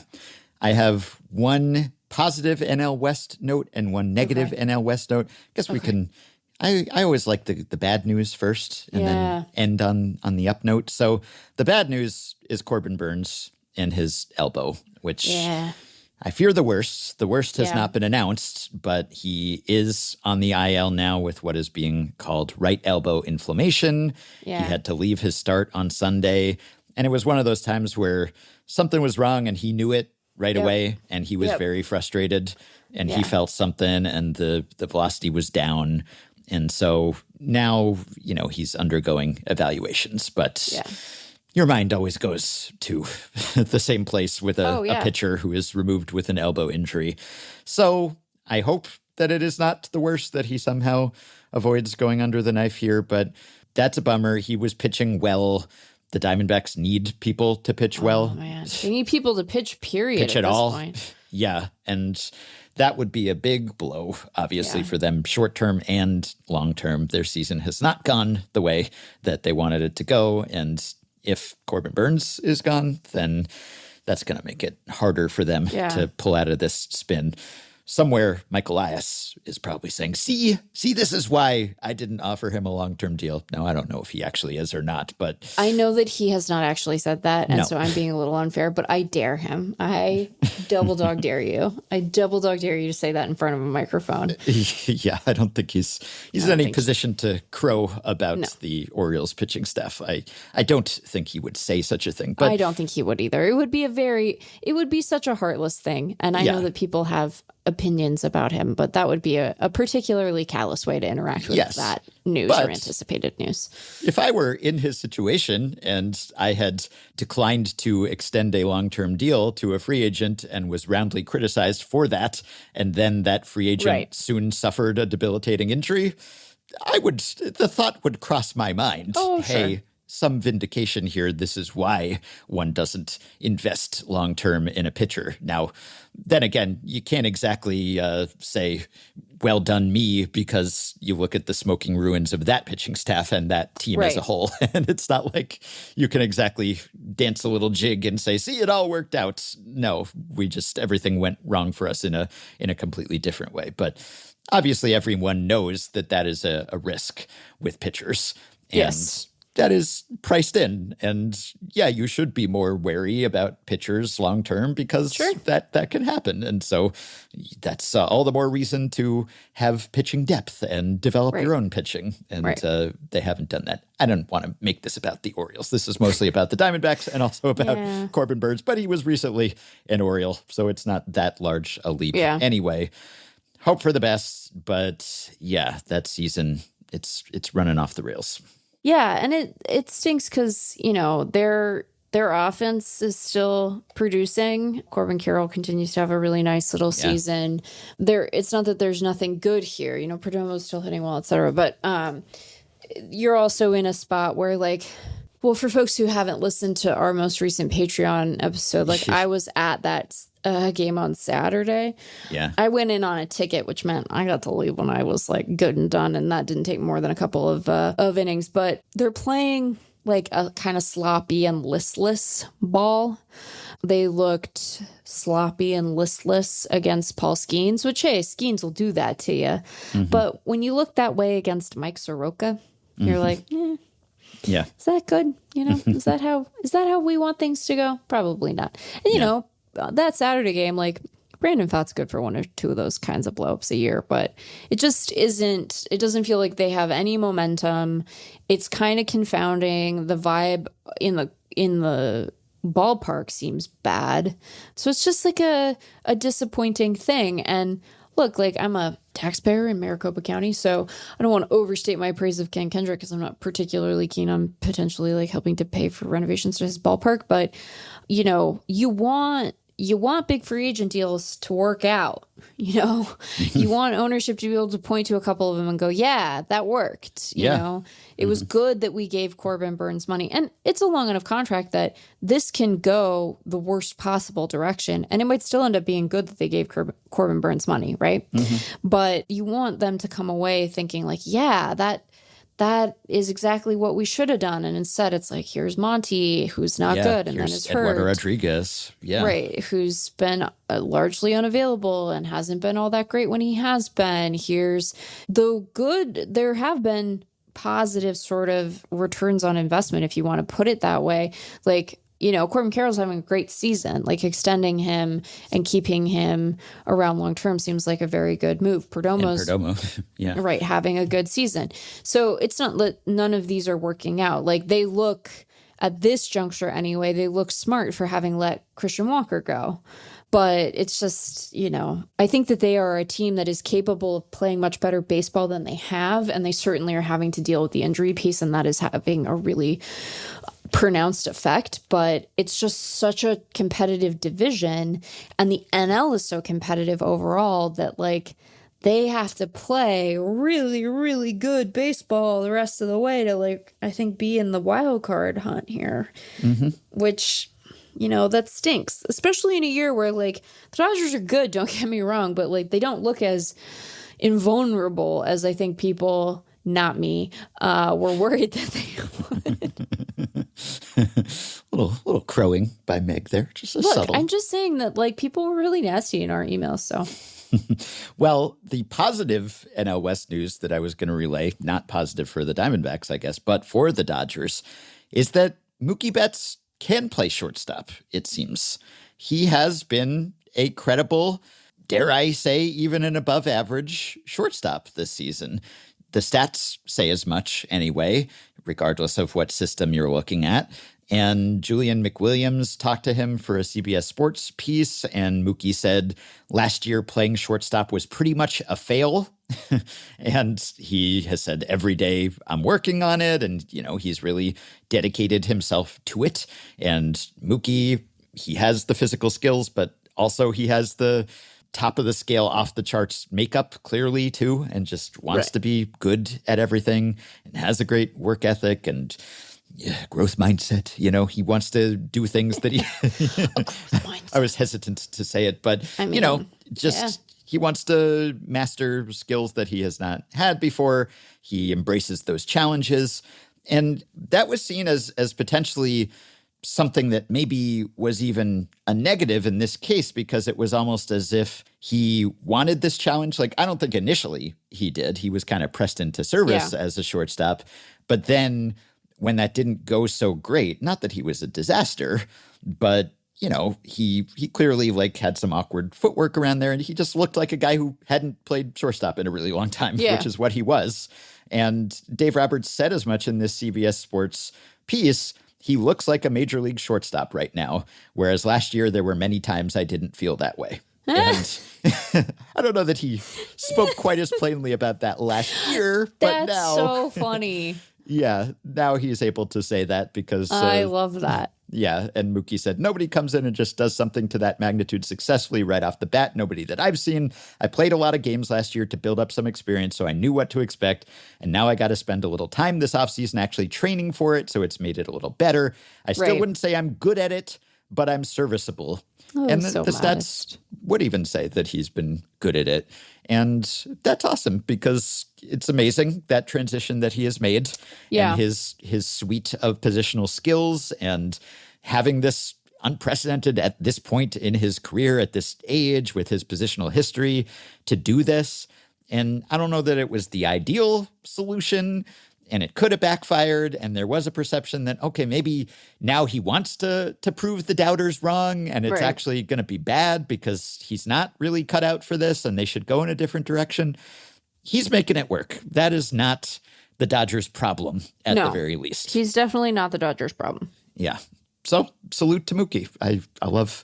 I have one positive NL West note and one negative NL West note. I guess we can I always like the bad news first and Yeah. then end on the up note. So the bad news is Corbin Burns and his elbow, which Yeah. I fear the worst. The worst has Yeah. not been announced, but he is on the IL now with what is being called right elbow inflammation. Yeah. He had to leave his start on Sunday. And it was one of those times where something was wrong and he knew it right away. And he was very frustrated and he felt something and the velocity was down. And so now, he's undergoing evaluations, but your mind always goes to the same place with a pitcher who is removed with an elbow injury. So I hope that it is not the worst, that he somehow avoids going under the knife here, but that's a bummer. He was pitching well. The Diamondbacks need people to pitch well. Oh, man. They need people to pitch, period. Pitch at at this all. point. Yeah. And that would be a big blow, obviously, for them short term and long term. Their season has not gone the way that they wanted it to go. And if Corbin Burns is gone, then that's going to make it harder for them to pull out of this spin. Somewhere, Mike Elias is probably saying, see, this is why I didn't offer him a long-term deal. Now, I don't know if he actually is or not, but I know that he has not actually said that, and so I'm being a little unfair, but I dare him. I double dog dare you. I double dog dare you to say that in front of a microphone. yeah, I don't think he's in any position to crow about the Orioles pitching staff. I don't think he would say such a thing. But I don't think he would either. It would be such a heartless thing, and I know that people have opinions about him, but that would be a particularly callous way to interact with that news or anticipated news. If I were in his situation and I had declined to extend a long-term deal to a free agent and was roundly criticized for that, and then that free agent soon suffered a debilitating injury, the thought would cross my mind. Oh, hey, sure. Some vindication here. This is why one doesn't invest long-term in a pitcher. Now, then again, you can't exactly say, well done me, because you look at the smoking ruins of that pitching staff and that team as a whole. And it's not like you can exactly dance a little jig and say, see, it all worked out. No, everything went wrong for us in a completely different way. But obviously everyone knows that is a risk with pitchers. And that is priced in. And you should be more wary about pitchers long term because that can happen. And so that's all the more reason to have pitching depth and develop your own pitching. And they haven't done that. I don't want to make this about the Orioles. This is mostly about the Diamondbacks and also about Corbin Burns. But he was recently an Oriole, so it's not that large a leap anyway. Hope for the best. But that season, it's running off the rails. Yeah, and it stinks because, their offense is still producing. Corbin Carroll continues to have a really nice little season. It's not that there's nothing good here. Perdomo's still hitting well, et cetera. But you're also in a spot where, for folks who haven't listened to our most recent Patreon episode, I was at that game on Saturday. Yeah. I went in on a ticket, which meant I got to leave when I was good and done. And that didn't take more than a couple of innings, but they're playing a kind of sloppy and listless ball. They looked sloppy and listless against Paul Skeens, which, hey, Skeens will do that to you. Mm-hmm. But when you look that way against Mike Soroka, you're like, yeah, is that good? Is that how we want things to go? Probably not. And that Saturday game, Brandon Pfaadt's good for one or two of those kinds of blowups a year, but it just isn't. It doesn't feel like they have any momentum. It's kind of confounding. The vibe in the ballpark seems bad, so it's just a disappointing thing. And look, I'm a taxpayer in Maricopa County, so I don't want to overstate my praise of Ken Kendrick because I'm not particularly keen on potentially helping to pay for renovations to his ballpark. But you want big free agent deals to work out. You want ownership to be able to point to a couple of them and go, yeah, that worked. It was good that we gave Corbin Burns money. And it's a long enough contract that this can go the worst possible direction. And it might still end up being good that they gave Corbin Burns money, right? Mm-hmm. But you want them to come away thinking that is exactly what we should have done. And instead it's like, here's Monty, who's not good and then is hurt. Eduardo Rodriguez. Yeah. Right. Who's been largely unavailable and hasn't been all that great when he has been. Here's the good. There have been positive sort of returns on investment, if you want to put it that way. Like, Corbin Carroll's having a great season. Like, extending him and keeping him around long term seems like a very good move. Perdomo, yeah, right, having a good season. So it's not that none of these are working out. Like, they look, at this juncture anyway, they look smart for having let Christian Walker go. But it's just, I think that they are a team that is capable of playing much better baseball than they have. And they certainly are having to deal with the injury piece. And that is having a really pronounced effect. But it's just such a competitive division. And the NL is so competitive overall that, like, they have to play really, really good baseball the rest of the way to, like, I think, be in the wild card hunt here, which, that stinks, especially in a year where, like, the Dodgers are good, don't get me wrong, but, like, they don't look as invulnerable as I think people, not me, were worried that they would. little crowing by Meg there, just subtle. I'm just saying that, like, people were really nasty in our emails, so. Well, the positive NL West news that I was going to relay, not positive for the Diamondbacks, I guess, but for the Dodgers, is that Mookie Betts can play shortstop, it seems. He has been a credible, dare I say, even an above average shortstop this season. The stats say as much anyway, regardless of what system you're looking at. And Julian McWilliams talked to him for a CBS Sports piece, and Mookie said last year playing shortstop was pretty much a fail. And he has said every day I'm working on it, and, he's really dedicated himself to it. And Mookie, he has the physical skills, but also he has the top of the scale, off the charts makeup clearly too, and just wants to be good at everything and has a great work ethic and growth mindset. He wants to do things that he, I was hesitant to say it, but he wants to master skills that he has not had before. He embraces those challenges. And that was seen as potentially something that maybe was even a negative in this case, because it was almost as if he wanted this challenge. Like, I don't think initially he did. He was kind of pressed into service as a shortstop. But then when that didn't go so great, not that he was a disaster, but, he clearly, like, had some awkward footwork around there, and he just looked like a guy who hadn't played shortstop in a really long time, which is what he was. And Dave Roberts said as much in this CBS Sports piece. He looks like a major league shortstop right now, whereas last year there were many times I didn't feel that way. And I don't know that he spoke quite as plainly about that last year, but That's now so funny. Yeah, now he's able to say that because I love that. Yeah, and Mookie said, nobody comes in and just does something to that magnitude successfully right off the bat. Nobody that I've seen. I played a lot of games last year to build up some experience, so I knew what to expect. And now I got to spend a little time this offseason actually training for it, so it's made it a little better. I still wouldn't say I'm good at it, but I'm serviceable. Oh, and so the stats would even say that he's been good at it. And that's awesome because it's amazing, that transition that he has made. Yeah. And his suite of positional skills and having this unprecedented at this point in his career, at this age, with his positional history, to do this. And I don't know that it was the ideal solution, and it could have backfired. And there was a perception that, okay, maybe now he wants to prove the doubters wrong, and it's actually going to be bad because he's not really cut out for this and they should go in a different direction. He's making it work. That is not the Dodgers' problem, at the very least. He's definitely not the Dodgers' problem. Yeah. So salute to Mookie. I love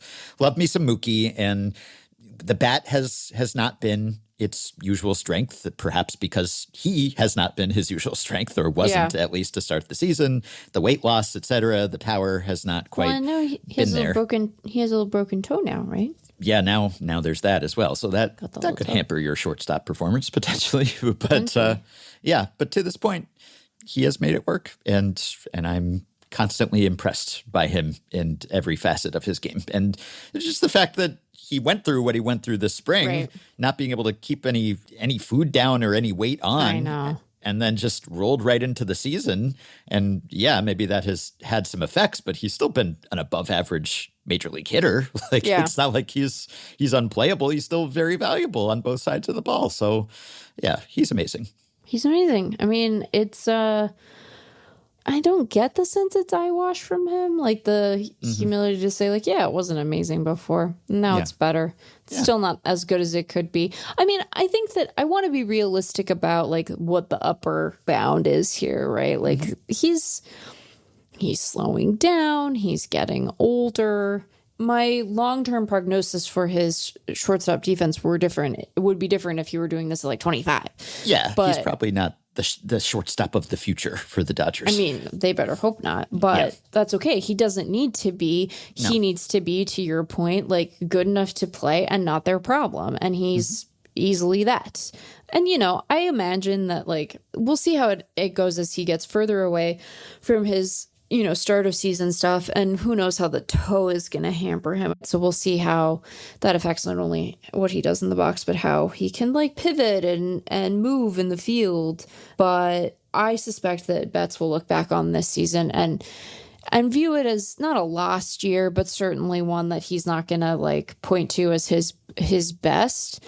me some Mookie, and the bat has not been its usual strength, perhaps because he has not been his usual strength, or wasn't at least to start the season. The weight loss, etc. The power has not quite well, no, he has been there. He has a little broken toe now, right? Yeah, now there's that as well. So that could hamper your shortstop performance potentially. But but to this point, he has made it work, and I'm constantly impressed by him in every facet of his game. And it's just the fact that he went through what he went through this spring, not being able to keep any food down or any weight on. I know. and then just rolled right into the season. And yeah, maybe that has had some effects, but he's still been an above average major league hitter. Like, it's not like he's unplayable. He's still very valuable on both sides of the ball. So yeah, he's amazing. He's amazing. I mean, it's I don't get the sense it's eyewash from him. Like the humility to say, like, yeah, it wasn't amazing before. Now it's better. It's still not as good as it could be. I mean, I think that I want to be realistic about like what the upper bound is here, right? Like he's slowing down. He's getting older. My long-term prognosis for his shortstop defense would be different if you were doing this at like 25. Yeah, but he's probably not the shortstop of the future for the Dodgers. I mean, they better hope not, but that's okay. He doesn't need to be. He needs to be, to your point, like good enough to play and not their problem. And he's easily that. And, you know, I imagine that like we'll see how it goes as he gets further away from his, you know, start of season stuff, and who knows how the toe is going to hamper him. So we'll see how that affects not only what he does in the box, but how he can like pivot and move in the field. But I suspect that Betts will look back on this season and view it as not a lost year, but certainly one that he's not going to like point to as his best.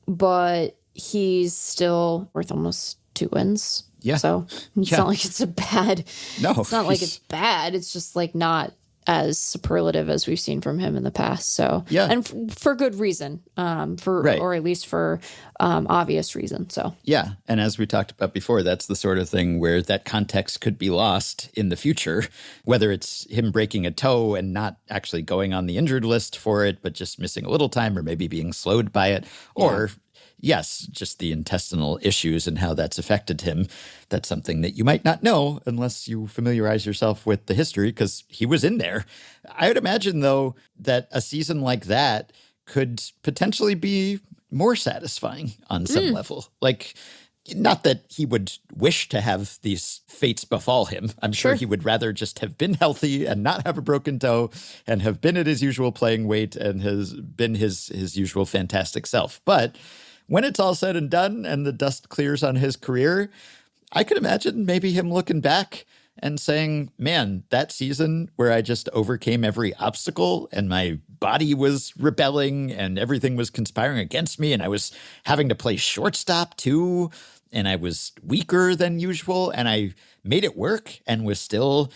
But he's still worth almost 2 wins. Yeah. So it's not like it's a bad. No, it's not like it's bad. It's just like not as superlative as we've seen from him in the past. So and for good reason, or at least for obvious reason. So and as we talked about before, that's the sort of thing where that context could be lost in the future, whether it's him breaking a toe and not actually going on the injured list for it, but just missing a little time or maybe being slowed by it, or yes, just the intestinal issues and how that's affected him. That's something that you might not know unless you familiarize yourself with the history, because he was in there. I would imagine, though, that a season like that could potentially be more satisfying on some level. Like, not that he would wish to have these fates befall him. I'm sure he would rather just have been healthy and not have a broken toe and have been at his usual playing weight and has been his usual fantastic self. But when it's all said and done and the dust clears on his career, I could imagine maybe him looking back and saying, man, that season where I just overcame every obstacle and my body was rebelling and everything was conspiring against me and I was having to play shortstop too, and I was weaker than usual and I made it work and was still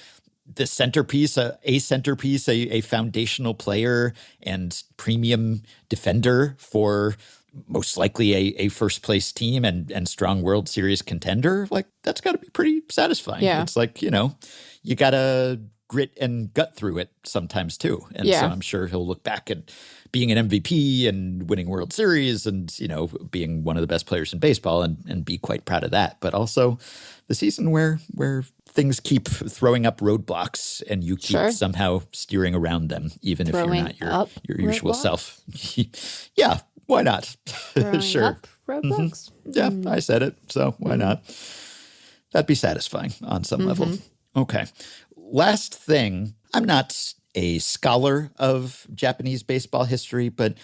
the centerpiece, a foundational player and premium defender for most likely a first place team and strong World Series contender. Like, that's got to be pretty satisfying. Yeah. It's like, you know, you got to grit and gut through it sometimes too. And so I'm sure he'll look back at being an MVP and winning World Series and, you know, being one of the best players in baseball and be quite proud of that. But also the season where things keep throwing up roadblocks and you keep somehow steering around them, even if you're not your usual self. Yeah. Why not? Sure. Roadblocks? Yeah, I said it, so why not? That'd be satisfying on some level. Okay. Last thing, I'm not a scholar of Japanese baseball history, but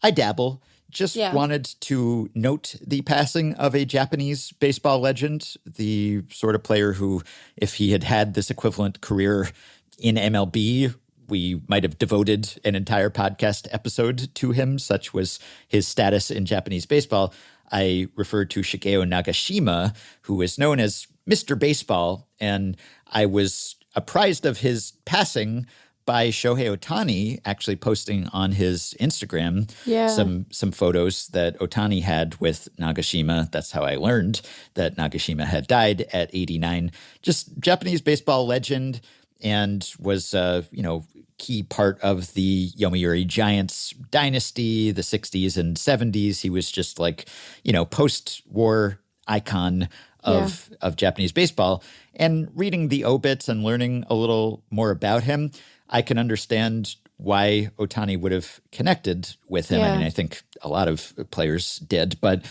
I dabble. Just wanted to note the passing of a Japanese baseball legend, the sort of player who, if he had had this equivalent career in MLB, we might have devoted an entire podcast episode to him. Such was his status in Japanese baseball. I referred to Shigeo Nagashima, who is known as Mr. Baseball, and I was apprised of his passing by Shohei Ohtani actually posting on his Instagram some photos that Ohtani had with Nagashima. That's how I learned that Nagashima had died at 89. Just Japanese baseball legend, and was, key part of the Yomiuri Giants dynasty, the 60s and 70s. He was just like, post-war icon of Japanese baseball. And reading the obits and learning a little more about him, I can understand why Ohtani would have connected with him. I mean, I think a lot of players did, but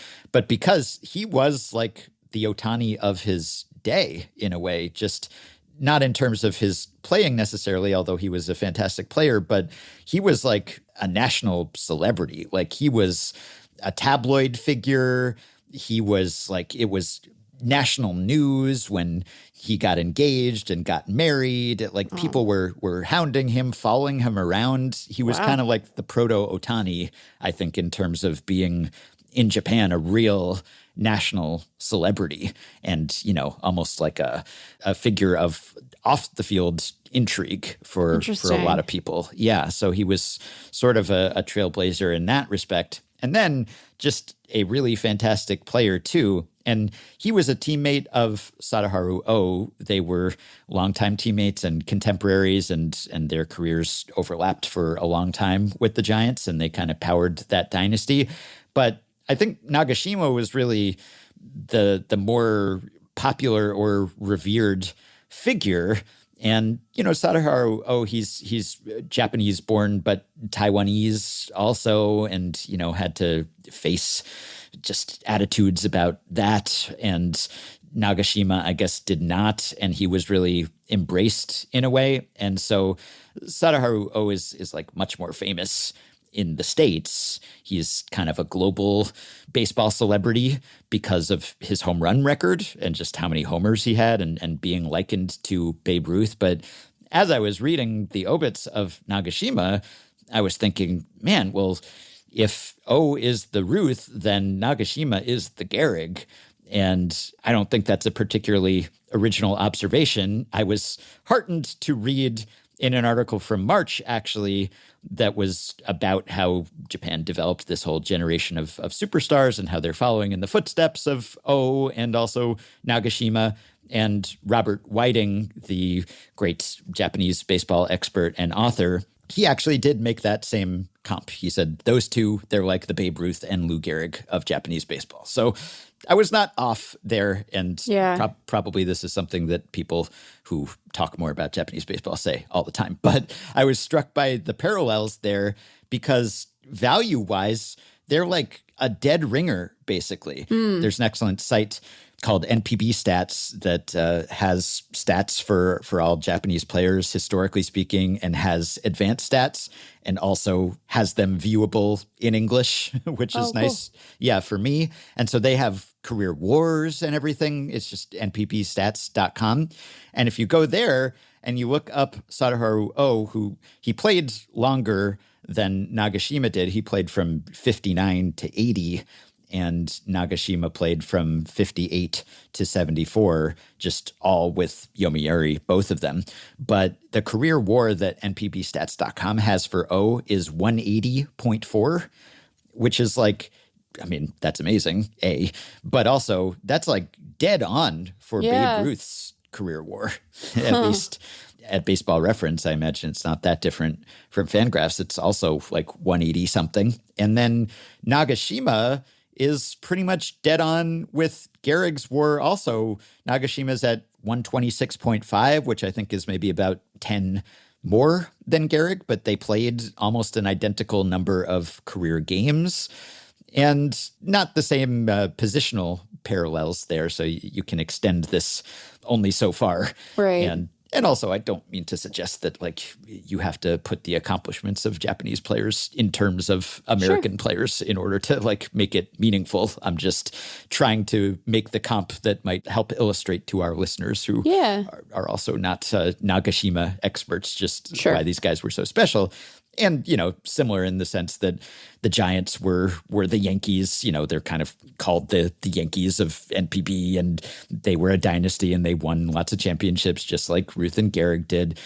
because he was like the Ohtani of his day in a way, just not in terms of his playing necessarily, although he was a fantastic player, but he was like a national celebrity. Like, he was a tabloid figure. He was like, it was national news when he got engaged and got married. Like people were hounding him, following him around. He was kind of like the proto-Ohtani, I think, in terms of being in Japan a real national celebrity and, almost like a figure of off the field intrigue for a lot of people. Yeah. So he was sort of a trailblazer in that respect. And then just a really fantastic player too. And he was a teammate of Sadaharu Oh. They were longtime teammates and contemporaries, and their careers overlapped for a long time with the Giants, and they kind of powered that dynasty. But I think Nagashima was really the more popular or revered figure. And, Sadaharu Oh, he's Japanese born, but Taiwanese also, and, had to face just attitudes about that. And Nagashima, I guess, did not. And he was really embraced in a way. And so Sadaharu Oh is like much more famous in the States. He's kind of a global baseball celebrity because of his home run record and just how many homers he had and being likened to Babe Ruth. But as I was reading the obits of Nagashima, I was thinking, man, well, if O is the Ruth, then Nagashima is the Gehrig. And I don't think that's a particularly original observation. I was heartened to read in an article from March, actually, that was about how Japan developed this whole generation of superstars and how they're following in the footsteps of O and also Nagashima. And Robert Whiting, the great Japanese baseball expert and author, he actually did make that same comp. He said those two, they're like the Babe Ruth and Lou Gehrig of Japanese baseball. So I was not off there. And probably this is something that people who talk more about Japanese baseball say all the time. But I was struck by the parallels there because value-wise, they're like a dead ringer, basically. There's an excellent site called NPB Stats that has stats for all Japanese players, historically speaking, and has advanced stats and also has them viewable in English, which is nice. Cool. Yeah, for me. And so they have career wars and everything. It's just nppstats.com. And if you go there and you look up Sadaharu Oh, who he played longer than Nagashima did. He played from 59 to 80. And Nagashima played from 58 to 74, just all with Yomiuri, both of them. But the career WAR that NPBstats.com has for O is 180.4, which is like, I mean, that's amazing, A. But also, that's like dead on for Babe Ruth's career WAR, at least. At Baseball Reference, I imagine it's not that different from FanGraphs. It's also like 180 something. And then Nagashima is pretty much dead on with Gehrig's WAR also. Nagashima's at 126.5, which I think is maybe about 10 more than Gehrig, but they played almost an identical number of career games and not the same positional parallels there. So you can extend this only so far. Right. And also, I don't mean to suggest that like you have to put the accomplishments of Japanese players in terms of American players in order to like make it meaningful. I'm just trying to make the comp that might help illustrate to our listeners who are also not Nagashima experts, just why these guys were so special. And, you know, similar in the sense that the Giants were the Yankees. You know, they're kind of called the Yankees of NPB, and they were a dynasty and they won lots of championships just like Ruth and Gehrig did.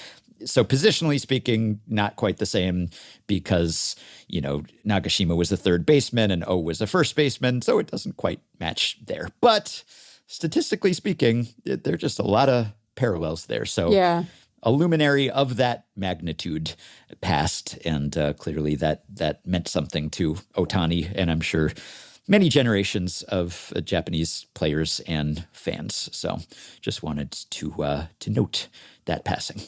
So positionally speaking, not quite the same because, you know, Nagashima was a third baseman and O was a first baseman. So it doesn't quite match there. But statistically speaking, there are just a lot of parallels there. So a luminary of that magnitude passed, and clearly that meant something to Ohtani, and I'm sure many generations of Japanese players and fans. So just wanted to note that passing.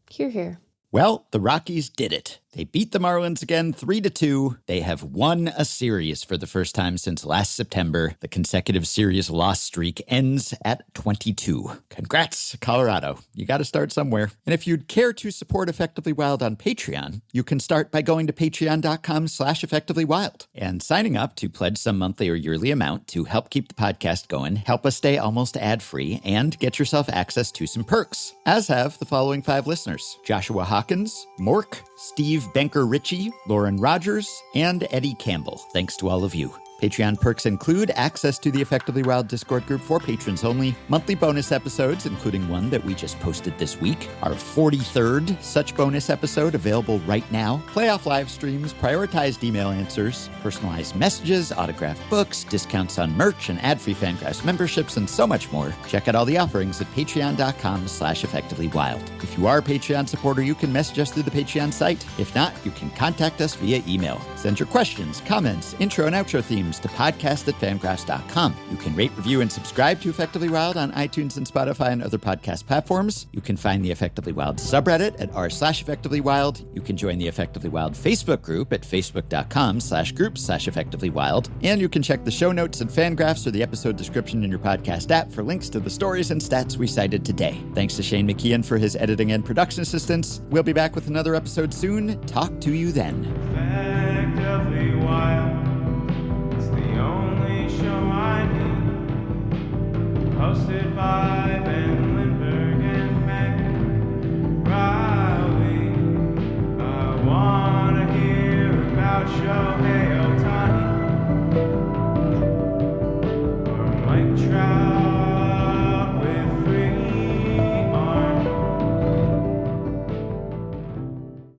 Hear, hear. Well, the Rockies did it. They beat the Marlins again 3-2. They have won a series for the first time since last September. The consecutive series loss streak ends at 22. Congrats, Colorado. You got to start somewhere. And if you'd care to support Effectively Wild on Patreon, you can start by going to patreon.com/effectivelywild and signing up to pledge some monthly or yearly amount to help keep the podcast going, help us stay almost ad-free, and get yourself access to some perks, as have the following 5 listeners: Joshua Hawkins, Mork, Steve Benker-Ritchie, Lauren Rogers, and Eddie Campbell. Thanks to all of you. Patreon perks include access to the Effectively Wild Discord group for patrons only, monthly bonus episodes, including one that we just posted this week, our 43rd such bonus episode available right now, playoff live streams, prioritized email answers, personalized messages, autographed books, discounts on merch, and ad-free FanGraphs memberships, and so much more. Check out all the offerings at patreon.com/effectivelywild. If you are a Patreon supporter, you can message us through the Patreon site. If not, you can contact us via email. Send your questions, comments, intro and outro themes to podcast@fangraphs.com. You can rate, review, and subscribe to Effectively Wild on iTunes and Spotify and other podcast platforms. You can find the Effectively Wild subreddit at r/effectivelywild. You can join the Effectively Wild Facebook group at facebook.com/groups/effectivelywild. And you can check the show notes and FanGraphs or the episode description in your podcast app for links to the stories and stats we cited today. Thanks to Shane McKeon for his editing and production assistance. We'll be back with another episode soon. Talk to you then. Effectively Wild. Show I need, hosted by Ben